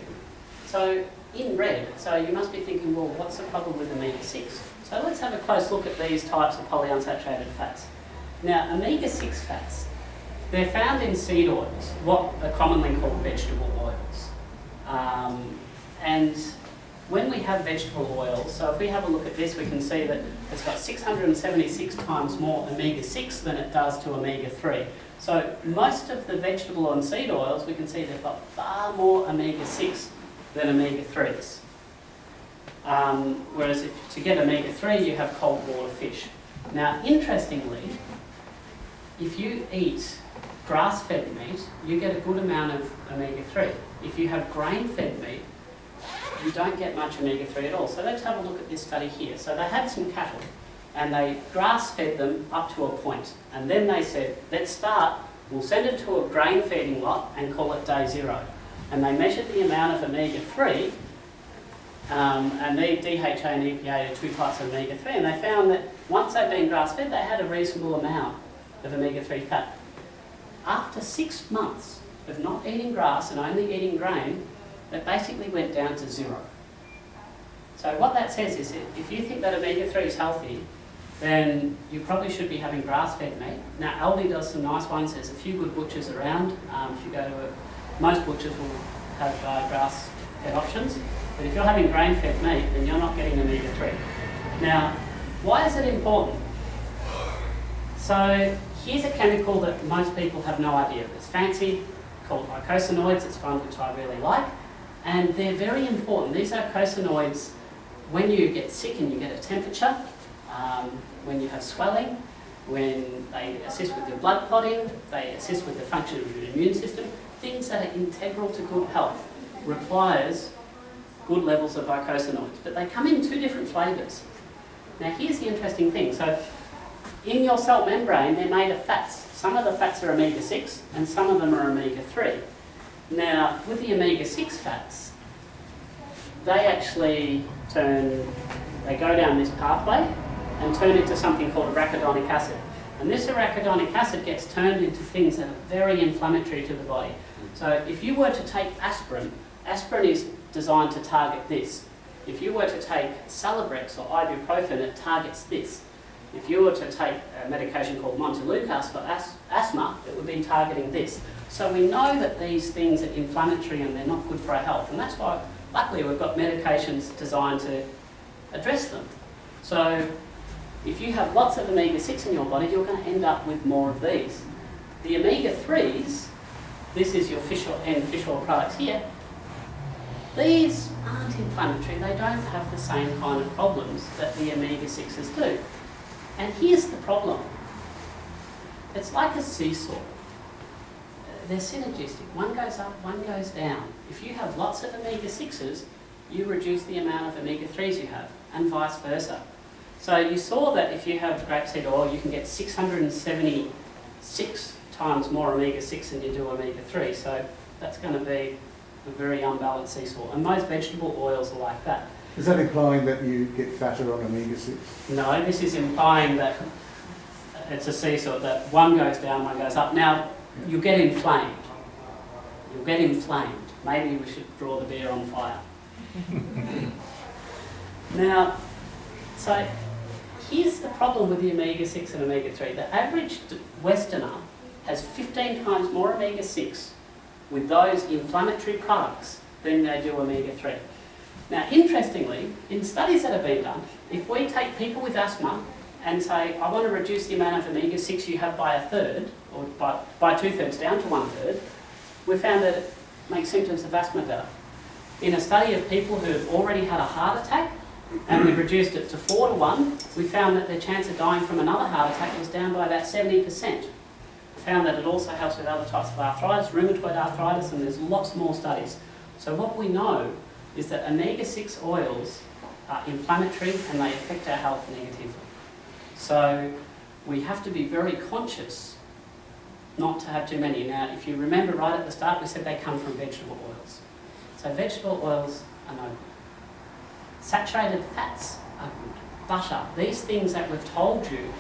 So in red, so you must be thinking, well, what's the problem with omega-6? So let's have a close look at these types of polyunsaturated fats. Now, omega-6 fats, they're found in seed oils, what are commonly called vegetable oils. And when we have vegetable oil, so if we have a look at this, we can see that it's got 676 times more omega-6 than it does to omega-3. So most of the vegetable and seed oils, we can see they've got far more omega-6 than omega-3s. Whereas to get omega-3, you have cold water fish. Now, interestingly, if you eat grass-fed meat, you get a good amount of omega-3. If you have grain-fed meat, you don't get much omega-3 at all. So let's have a look at this study here. So they had some cattle, and they grass-fed them up to a point. And then they said, let's start, we'll send it to a grain-feeding lot and call it day 0. And they measured the amount of omega-3, and the DHA and EPA are two types of omega-3, and they found that once they'd been grass-fed, they had a reasonable amount of omega-3 fat. After 6 months of not eating grass and only eating grain, it basically went down to 0. So what that says is that if you think that omega-3 is healthy, then you probably should be having grass-fed meat. Now Aldi does some nice ones, there's a few good butchers around. If you go to most butchers will have grass-fed options, but if you're having grain-fed meat, then you're not getting omega-3. Now, why is it important? So here's a chemical that most people have no idea. It's fancy, called carcinoids. It's one which I really like. And they're very important. These carcinoids, when you get sick and you get a temperature, when you have swelling, when they assist with your blood clotting, they assist with the function of your immune system, things that are integral to good health requires good levels of carcinoids. But they come in 2 different flavours. Now here's the interesting thing. So in your cell membrane, they're made of fats. Some of the fats are omega-6 and some of them are omega-3. Now, with the omega-6 fats, they actually they go down this pathway and turn into something called arachidonic acid. And this arachidonic acid gets turned into things that are very inflammatory to the body. So if you were to take aspirin, aspirin is designed to target this. If you were to take Celebrex or ibuprofen, it targets this. If you were to take a medication called Montelukast for asthma, it would be targeting this. So we know that these things are inflammatory and they're not good for our health. And that's why, luckily, we've got medications designed to address them. So if you have lots of omega-6 in your body, you're going to end up with more of these. The omega-3s, this is your fish oil products here, these aren't inflammatory. They don't have the same kind of problems that the omega-6s do. And here's the problem. It's like a seesaw. They're synergistic. One goes up, one goes down. If you have lots of omega-6s, you reduce the amount of omega-3s you have, and vice versa. So you saw that if you have grapeseed oil, you can get 676 times more omega-6 than you do omega-3. So that's going to be a very unbalanced seesaw. And most vegetable oils are like that. Is that implying that you get fatter on omega-6? No, this is implying that it's a seesaw, that one goes down, one goes up. Now, you'll get inflamed. You'll get inflamed. Maybe we should draw the bear on fire. Now, so here's the problem with the omega-6 and omega-3. The average Westerner has 15 times more omega-6 with those inflammatory products than they do omega-3. Now, interestingly, in studies that have been done, if we take people with asthma and say, I want to reduce the amount of omega-6 you have by 1/3, or by 2/3 down to 1/3, we found that it makes symptoms of asthma better. In a study of people who have already had a heart attack, and we reduced it to 4 to 1, we found that their chance of dying from another heart attack was down by about 70%. We found that it also helps with other types of arthritis, rheumatoid arthritis, and there's lots more studies. So what we know is that omega-6 oils are inflammatory and they affect our health negatively. So we have to be very conscious not to have too many. Now, if you remember right at the start, we said they come from vegetable oils. So vegetable oils are no good. Saturated fats are good. Butter, these things that we've told you,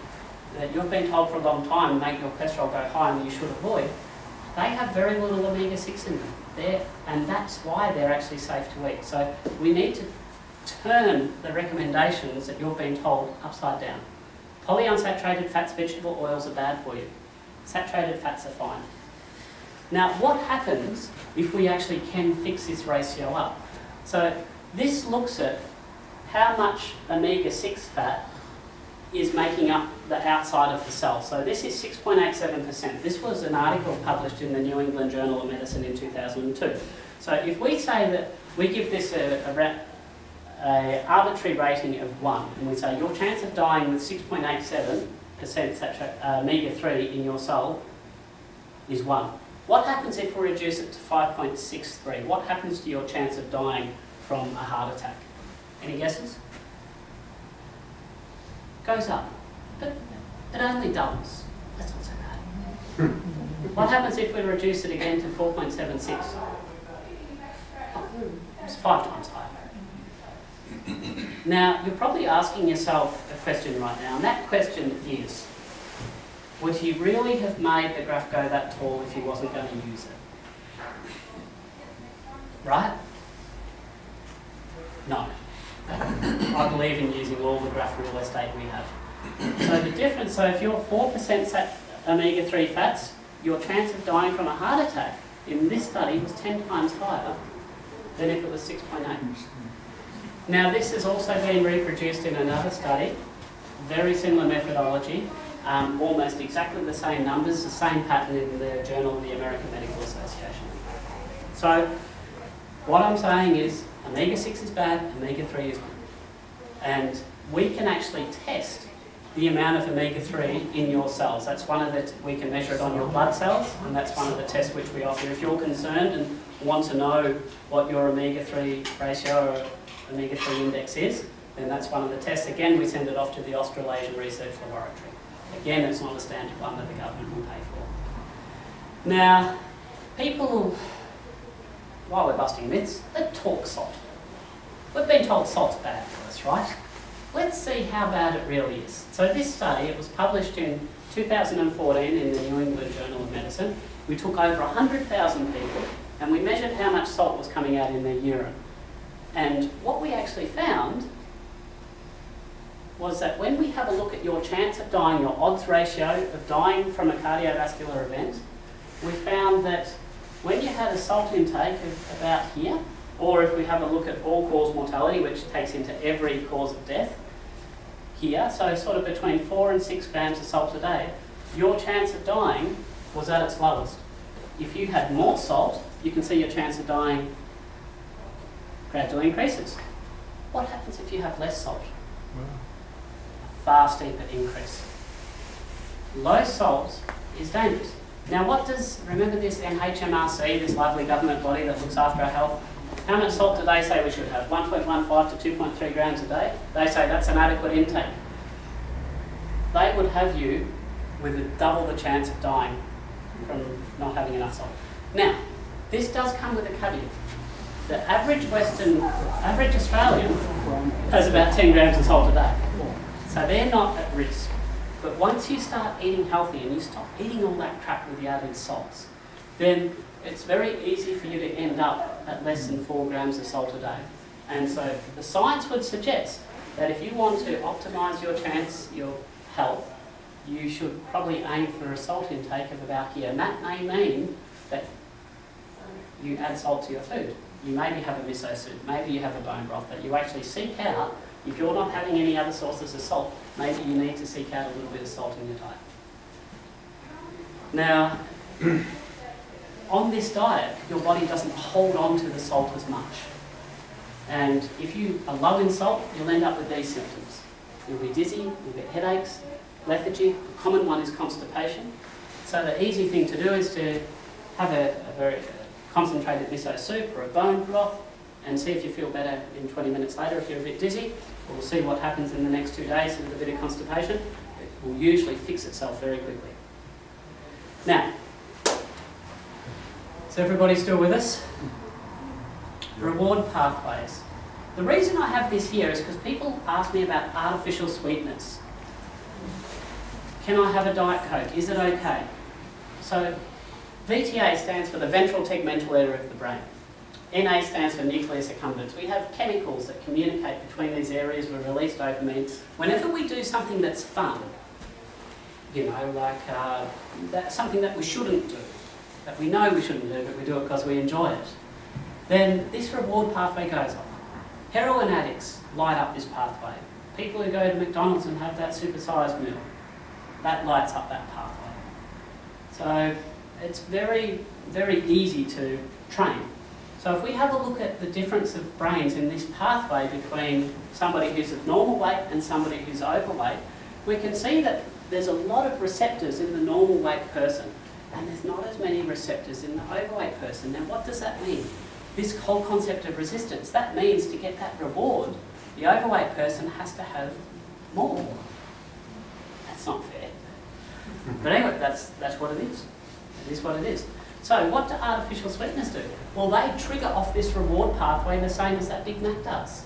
that you've been told for a long time make your cholesterol go high and you should avoid, they have very little omega-6 in them. And that's why they're actually safe to eat. So we need to turn the recommendations that you've been told upside down. Polyunsaturated fats, vegetable oils are bad for you. Saturated fats are fine. Now, what happens if we actually can fix this ratio up? So this looks at how much omega-6 fat is making up the outside of the cell. So this is 6.87%. This was an article published in the New England Journal of Medicine in 2002. So if we say that we give this a arbitrary rating of 1, and we say your chance of dying with 6.87% omega-3 in your cell is 1. What happens if we reduce it to 5.63? What happens to your chance of dying from a heart attack? Any guesses? Goes up, but it only doubles. That's not so bad. What happens if we reduce it again to 4.76? Oh, it's 5 times higher. Now, you're probably asking yourself a question right now, and that question is, would he really have made the graph go that tall if he wasn't going to use it? Right? No. I believe in using all the graph real estate we have. So the difference, so if you're 4% omega-3 fats, your chance of dying from a heart attack in this study was 10 times higher than if it was 6.8. Now this has also been reproduced in another study, very similar methodology, almost exactly the same numbers, the same pattern in the Journal of the American Medical Association. So what I'm saying is omega-6 is bad, omega-3 is good. And we can actually test the amount of omega-3 in your cells. That's one of the, we can measure it on your blood cells, and that's one of the tests which we offer. If you're concerned and want to know what your omega-3 ratio or omega-3 index is, then that's one of the tests. Again, we send it off to the Australasian Research Laboratory. Again, it's not a standard one that the government will pay for. Now, people, while we're busting myths, let's talk salt. We've been told salt's bad for us, right? Let's see how bad it really is. So this study, it was published in 2014 in the New England Journal of Medicine. We took over 100,000 people and we measured how much salt was coming out in their urine. And what we actually found was that when we have a look at your chance of dying, your odds ratio of dying from a cardiovascular event, we found that when you had a salt intake of about here, or if we have a look at all-cause mortality, which takes into every cause of death, here, so sort of between 4 and 6 grams of salt a day, your chance of dying was at its lowest. If you had more salt, you can see your chance of dying gradually increases. What happens if you have less salt? A far steeper increase. Low salt is dangerous. Now what does, remember this NHMRC, this lovely government body that looks after our health, how much salt do they say we should have? 1.15 to 2.3 grams a day? They say that's an adequate intake. They would have you with double the chance of dying from not having enough salt. Now, this does come with a caveat. The average Australian has about 10 grams of salt a day. So they're not at risk. But once you start eating healthy and you stop eating all that crap with the added salts, then it's very easy for you to end up at less than 4 grams of salt a day. And so the science would suggest that if you want to optimise your chance, your health, you should probably aim for a salt intake of about here. And that may mean that you add salt to your food. You maybe have a miso soup, maybe you have a bone broth, that you actually seek out. If you're not having any other sources of salt, maybe you need to seek out a little bit of salt in your diet. Now, on this diet, your body doesn't hold on to the salt as much. And if you are low in salt, you'll end up with these symptoms. You'll be dizzy, you'll get headaches, lethargy. The common one is constipation. So the easy thing to do is to have a very concentrated miso soup or a bone broth and see if you feel better in 20 minutes later. If you're a bit dizzy, we'll see what happens in the next 2 days with a bit of constipation. It will usually fix itself very quickly. Now, is everybody still with us? Reward pathways. The reason I have this here is because people ask me about artificial sweeteners. Can I have a Diet Coke? Is it okay? So VTA stands for the ventral tegmental area of the brain. NA stands for nucleus accumbens. We have chemicals that communicate between these areas. We release dopamine. Whenever we do something that's fun, you know, like something that we shouldn't do, that we know we shouldn't do, but we do it because we enjoy it, then this reward pathway goes off. Heroin addicts light up this pathway. People who go to McDonald's and have that supersized meal, that lights up that pathway. So it's very, very easy to train. So if we have a look at the difference of brains in this pathway between somebody who's of normal weight and somebody who's overweight, we can see that there's a lot of receptors in the normal weight person, and there's not as many receptors in the overweight person. Now what does that mean? This whole concept of resistance, that means to get that reward, the overweight person has to have more. That's not fair. But anyway, that's what it is. It is what it is. So what do artificial sweeteners do? Well, they trigger off this reward pathway the same as that Big Mac does.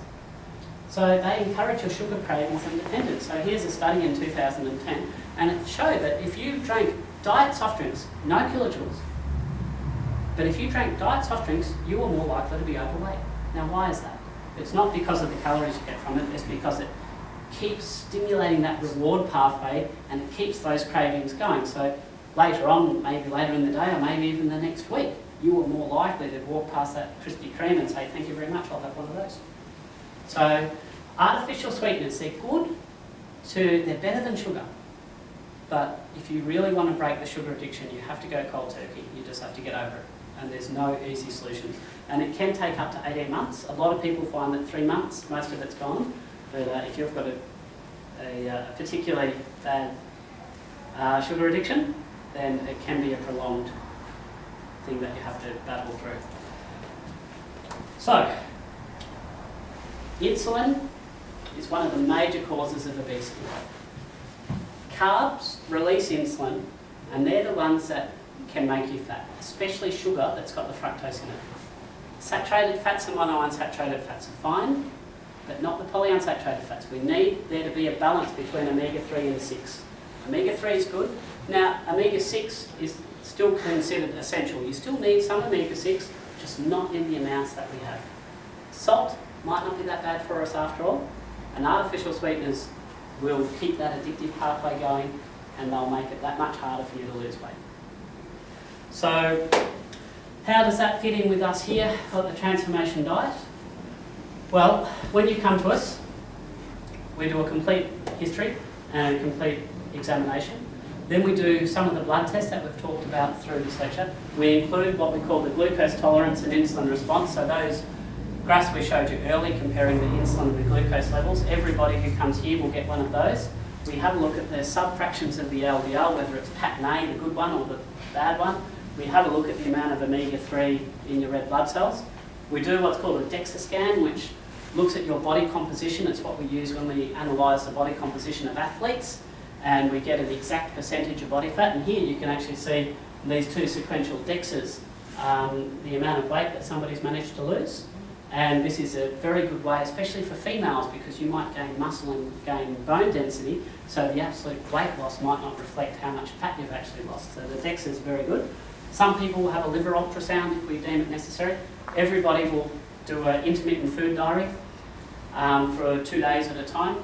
So they encourage your sugar cravings and dependence. So here's a study in 2010, and it showed that if you drank diet soft drinks, no kilojoules, but if you drank diet soft drinks, you were more likely to be overweight. Now why is that? It's not because of the calories you get from it, it's because it keeps stimulating that reward pathway and it keeps those cravings going. So later on, maybe later in the day or maybe even the next week, you were more likely to walk past that Krispy Kreme and say, thank you very much, I'll have one of those. So artificial sweeteners, they're better than sugar. But if you really want to break the sugar addiction, you have to go cold turkey. You just have to get over it. And there's no easy solution. And it can take up to 18 months. A lot of people find that 3 months, most of it's gone. But if you've got a particularly bad sugar addiction, then it can be a prolonged thing that you have to battle through. So, insulin is one of the major causes of obesity. Carbs release insulin, and they're the ones that can make you fat, especially sugar that's got the fructose in it. Saturated fats and monounsaturated fats are fine, but not the polyunsaturated fats. We need there to be a balance between omega-3 and 6. Omega-3 is good. Now, omega-6 is still considered essential. You still need some omega-6, just not in the amounts that we have. Salt might not be that bad for us after all, and artificial sweeteners will keep that addictive pathway going, and they'll make it that much harder for you to lose weight. So, how does that fit in with us here at the Transformation Diet? Well, when you come to us, we do a complete history and a complete examination. Then we do some of the blood tests that we've talked about through this lecture. We include what we call the glucose tolerance and insulin response. So those graphs we showed you earlier comparing the insulin and the glucose levels, everybody who comes here will get one of those. We have a look at the subfractions of the LDL, whether it's pattern A, the good one, or the bad one. We have a look at the amount of omega-3 in your red blood cells. We do what's called a DEXA scan, which looks at your body composition. It's what we use when we analyse the body composition of athletes, and we get an exact percentage of body fat. And here you can actually see these two sequential DEXAs, the amount of weight that somebody's managed to lose. And this is a very good way, especially for females, because you might gain muscle and gain bone density, so the absolute weight loss might not reflect how much fat you've actually lost. So the DEXA is very good. Some people will have a liver ultrasound if we deem it necessary. Everybody will do an intermittent food diary for 2 days at a time.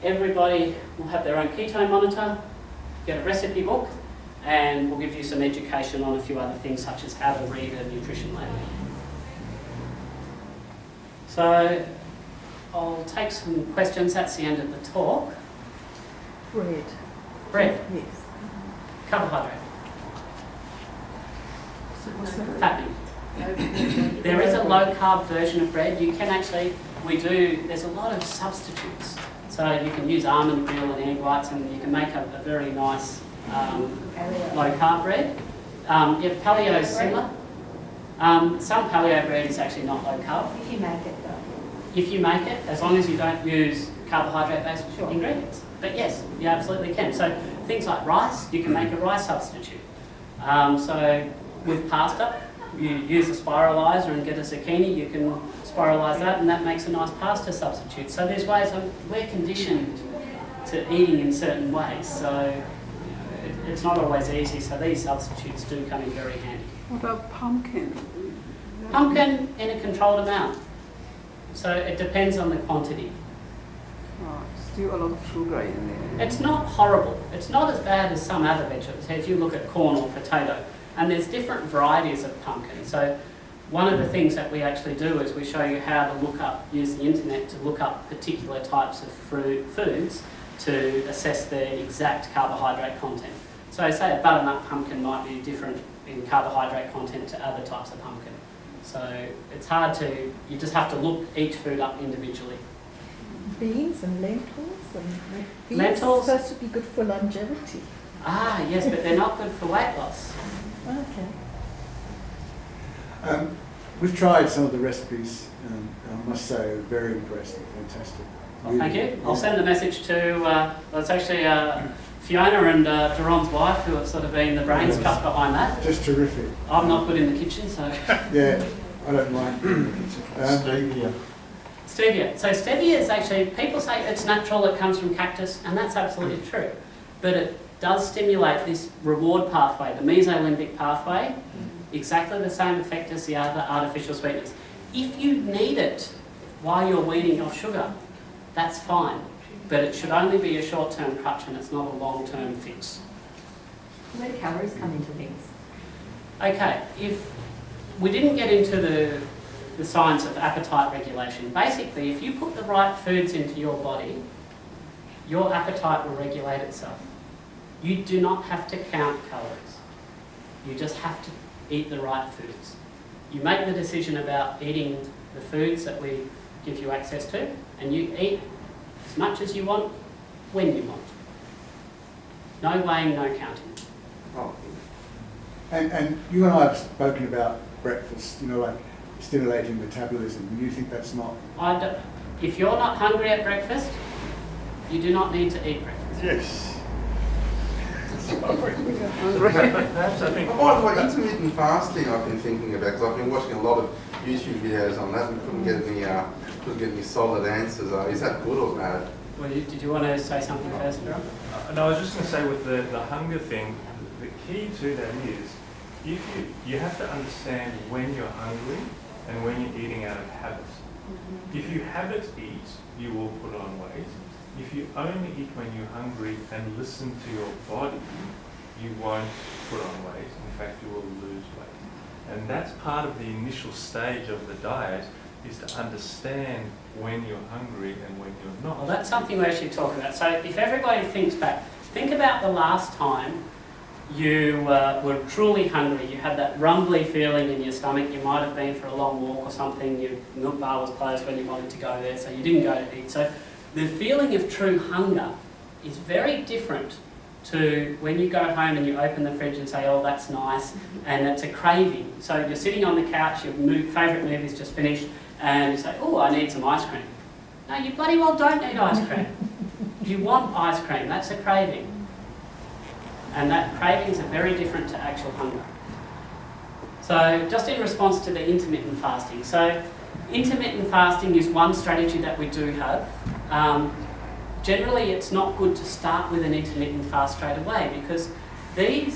Everybody will have their own ketone monitor, get a recipe book, and we'll give you some education on a few other things, such as how to read a nutrition label. So I'll take some questions. That's the end of the talk. Bread. Bread, Yes. carbohydrate, fattening. There is a low carb version of bread. You can actually, there's a lot of substitutes. So you can use almond meal and egg whites, and you can make a very nice low carb bread. Yeah, paleo is similar. Some paleo bread is actually not low carb. If you make it though. If you make it, as long as you don't use carbohydrate-based Sure. ingredients. But yes, you absolutely can. So things like rice, you can make a rice substitute. So with pasta, you use a spiralizer and get a zucchini, you can spiralise that, and that makes a nice pasta substitute. So there's ways, we're conditioned to eating in certain ways, so it's not always easy, so these substitutes do come in very handy. What about pumpkin? Pumpkin in a controlled amount. So it depends on the quantity. Still a lot of sugar in there. It's not horrible. It's not as bad as some other vegetables. If you look at corn or potato, And there's different varieties of pumpkin. So one of the things that we actually do is we show you how to use the internet to look up particular types of foods to assess the exact carbohydrate content. So say a butternut pumpkin might be different in carbohydrate content to other types of pumpkin. So it's hard to, you just have to look each food up individually. Beans and lentils and beans Lentils? are supposed to be good for longevity. Ah, yes, but they're not good for weight loss. Okay. We've tried some of the recipes, and I must say, they're very impressive, fantastic. Well, thank you. Really, I'll yeah. send the message to, well, it's actually Fiona and Daron's wife who have sort of been the brains trust behind that. Just terrific. I'm not good in the kitchen, so. Yeah, I don't mind. Stevia. Stevia. So stevia is actually, people say it's natural, it comes from cactus, and that's absolutely true. But it does stimulate this reward pathway, the mesolimbic pathway, exactly the same effect as the other artificial sweeteners. If you need it while you're weaning off sugar, that's fine. But it should only be a short-term crutch and it's not a long-term fix. Where do calories come into things? Okay, if we didn't get into the science of appetite regulation, basically if you put the right foods into your body, your appetite will regulate itself. You do not have to count calories. You just have to eat the right foods. You make the decision about eating the foods that we give you access to, and you eat as much as you want, when you want. No weighing, no counting. Oh. And you and I have spoken about breakfast, you know, like stimulating metabolism. Do you think that's not? If you're not hungry at breakfast, you do not need to eat breakfast. Yes. Perhaps I think. By the way, intermittent fasting I've been thinking about, because I've been watching a lot of YouTube videos on that and couldn't get any solid answers. Is that good or bad? Well, did you want to say something first, Ron? No, I was just going to say with the hunger thing, the key to that is if you have to understand when you're hungry and when you're eating out of habits. If you habit eat, you will put on weight. If you only eat when you're hungry and listen to your body, you won't put on weight. In fact, you will lose weight. And that's part of the initial stage of the diet, is to understand when you're hungry and when you're not. Well, that's something we should talk about. So if everybody thinks back, think about the last time you were truly hungry. You had that rumbly feeling in your stomach. You might have been for a long walk or something. Your milk bar was closed when you wanted to go there, so you didn't go to eat. So the feeling of true hunger is very different to when you go home and you open the fridge and say, oh, that's nice, and it's a craving. So you're sitting on the couch, your favourite movie's just finished, and you say, oh, I need some ice cream. No, you bloody well don't need ice cream. You want ice cream, that's a craving. And that cravings are very different to actual hunger. So just in response to the intermittent fasting. So intermittent fasting is one strategy that we do have. Generally, it's not good to start with an intermittent fast straight away because the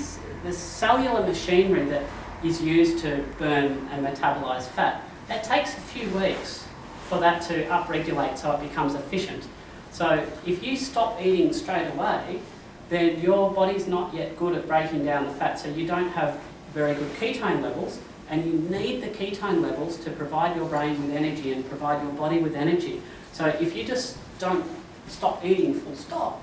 cellular machinery that is used to burn and metabolize fat, that takes a few weeks for that to upregulate so it becomes efficient. So if you stop eating straight away, then your body's not yet good at breaking down the fat, so you don't have very good ketone levels, and you need the ketone levels to provide your brain with energy and provide your body with energy. So if you just don't stop eating full stop,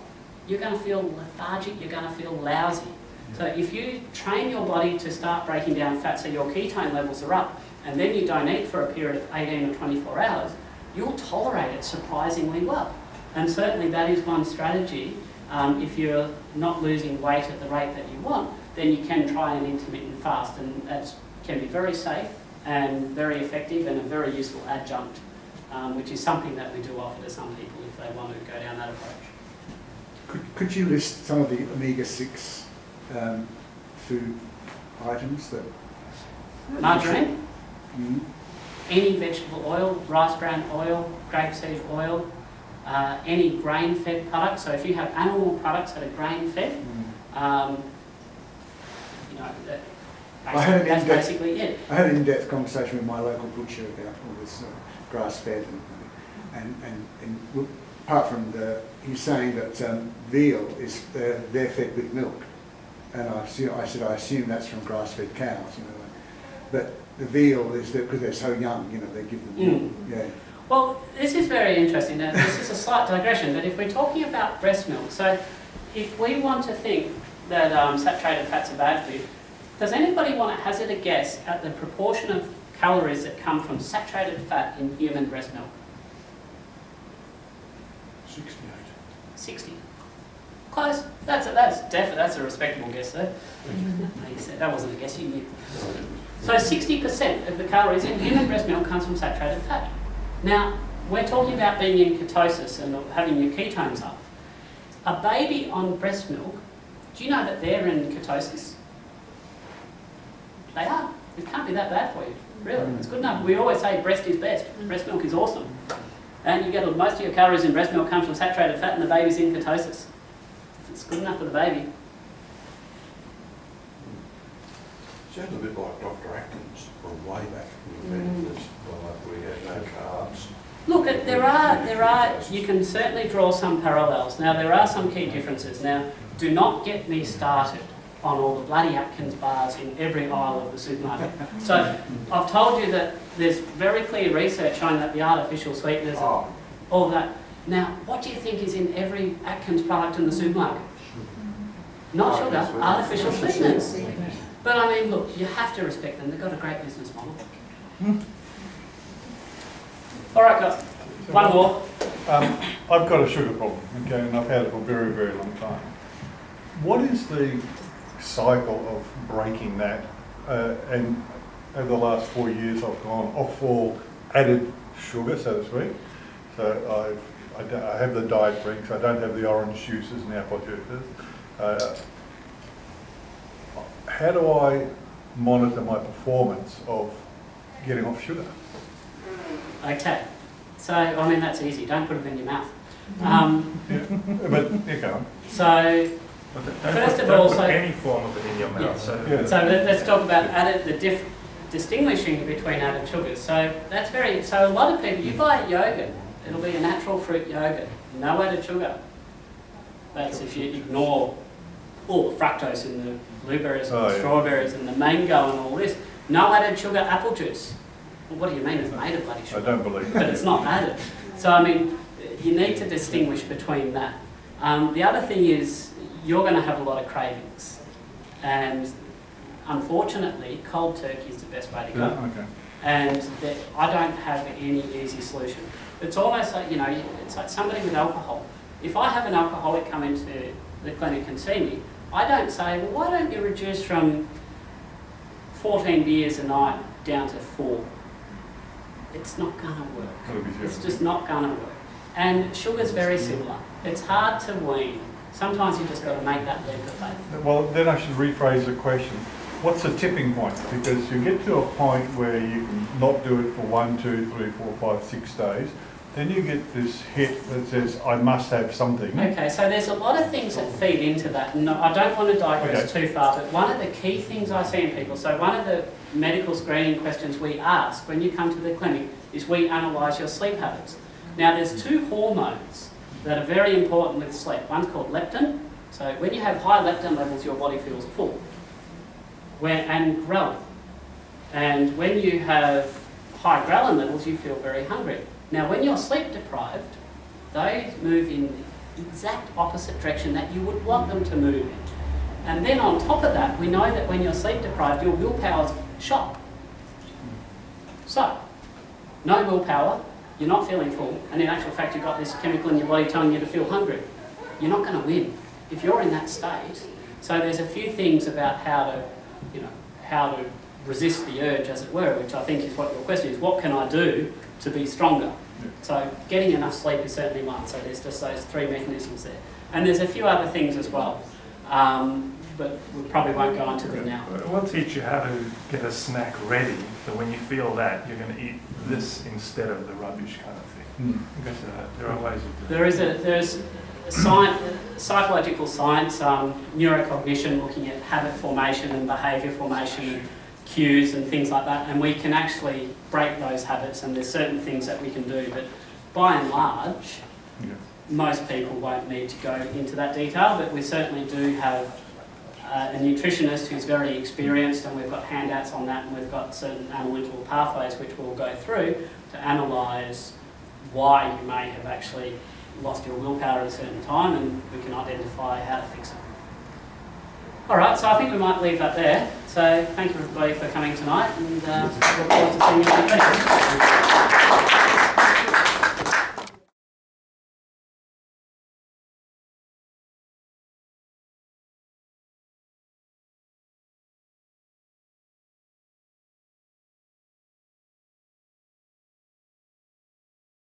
you're going to feel lethargic, you're going to feel lousy. So if you train your body to start breaking down fat so your ketone levels are up, and then you don't eat for a period of 18 or 24 hours, you'll tolerate it surprisingly well. And certainly that is one strategy. If you're not losing weight at the rate that you want, then you can try an intermittent fast, and that can be very safe and very effective and a very useful adjunct, which is something that we do offer to some people if they want to go down that approach. Could you list some of the omega-6 food items that? Margarine, Mm. any vegetable oil, rice bran oil, grapeseed oil, any grain-fed products. So if you have animal products that are grain-fed, you know, that's basically it. I had an in-depth conversation with my local butcher about all this grass-fed, and apart from he's saying that veal is they're fed with milk, And I said, I assume that's from grass-fed cows, you know. But the veal is that because they're so young, you know, they give them milk. Yeah. Well, this is very interesting. Now, this is a slight digression, but if we're talking about breast milk, so if we want to think that saturated fats are bad for you, does anybody want to hazard a guess at the proportion of calories that come from saturated fat in human breast milk? 68. 60. Close. That's a respectable guess there. You said that wasn't a guess, you knew. So 60% of the calories in human breast milk comes from saturated fat. Now, we're talking about being in ketosis and having your ketones up. A baby on breast milk, do you know that they're in ketosis? They are. It can't be that bad for you. Really, it's good enough. We always say breast is best. Breast milk is awesome. And you get most of your calories in breast milk comes from saturated fat and the baby's in ketosis. If it's good enough for the baby. Sounds a bit like Dr. Atkins from way back. Like we had no carbs. Look, there are, you can certainly draw some parallels. Now, there are some key differences. Now, do not get me started on all the bloody Atkins bars in every aisle of the supermarket. So, I've told you that there's very clear research showing that the artificial sweeteners, all of that. Now, what do you think is in every Atkins product in the supermarket? Not sugar, artificial sweeteners. But I mean, look, you have to respect them. They've got a great business model. All right, guys. One more. I've got a sugar problem, okay, and I've had it for a very, very long time. What is the cycle of breaking that? And over the last 4 years, I've gone off all added sugar, so to speak. So I have the Dietary, so I don't have the orange juices and the apple juices. How do I monitor my performance of getting off sugar? Okay. So, I mean, that's easy. Don't put it in your mouth. But you can't. So, first of all, any form of it in your mouth. Yeah. So let's talk about distinguishing between added sugars. So that's so a lot of people, you buy yogurt, it'll be a natural fruit yogurt, no added sugar. That's if you ignore all the fructose in the blueberries and the strawberries and the mango and all this. No added sugar apple juice. Well, what do you mean it's made of bloody sugar? I don't believe But it's not added. So I mean, you need to distinguish between that. The other thing is, you're going to have a lot of cravings. And unfortunately, cold turkey is the best way to go. Okay. And I don't have any easy solution. It's almost like, you know, it's like somebody with alcohol. If I have an alcoholic come into the clinic and see me, I don't say, well, why don't you reduce from 14 beers a night down to 4? It's not going to work. It's just not going to work. And sugar's very similar. It's hard to wean. Sometimes you just got to make that leap of faith. Well, then I should rephrase the question. What's the tipping point? Because you get to a point where you can not do it for 1, 2, 3, 4, 5, 6 days. Then you get this hit that says, I must have something. Okay, so there's a lot of things that feed into that. No, I don't want to digress too far, but one of the key things I see in people, so one of the medical screening questions we ask when you come to the clinic is we analyse your sleep habits. Now, there's 2 hormones that are very important with sleep. One's called leptin. So when you have high leptin levels, your body feels full. And ghrelin. And when you have high ghrelin levels, you feel very hungry. Now, when you're sleep deprived, those move in the exact opposite direction that you would want them to move in. And then on top of that, we know that when you're sleep deprived, your willpower's shot. So, no willpower, you're not feeling full, and in actual fact, you've got this chemical in your body telling you to feel hungry. You're not going to win if you're in that state. So there's a few things about how to resist the urge, as it were, which I think is what your question is. What can I do to be stronger? So getting enough sleep is certainly one. So there's just those 3 mechanisms there. And there's a few other things as well, but we probably won't go into them now. We'll teach you how to get a snack ready, so when you feel that, you're going to eat this instead of the rubbish kind of thing. Because there are ways of doing it. There's science, psychological science, neurocognition, looking at habit formation and behaviour formation and cues and things like that, and we can actually break those habits, and there's certain things that we can do, but by and large, most people won't need to go into that detail, but we certainly do have a nutritionist who's very experienced, and we've got handouts on that, and we've got certain analytical pathways which we'll go through to analyse why you may have actually lost your willpower at a certain time, and we can identify how to fix it. All right, so I think we might leave that there. So thank you everybody for coming tonight, and look forward to seeing you in the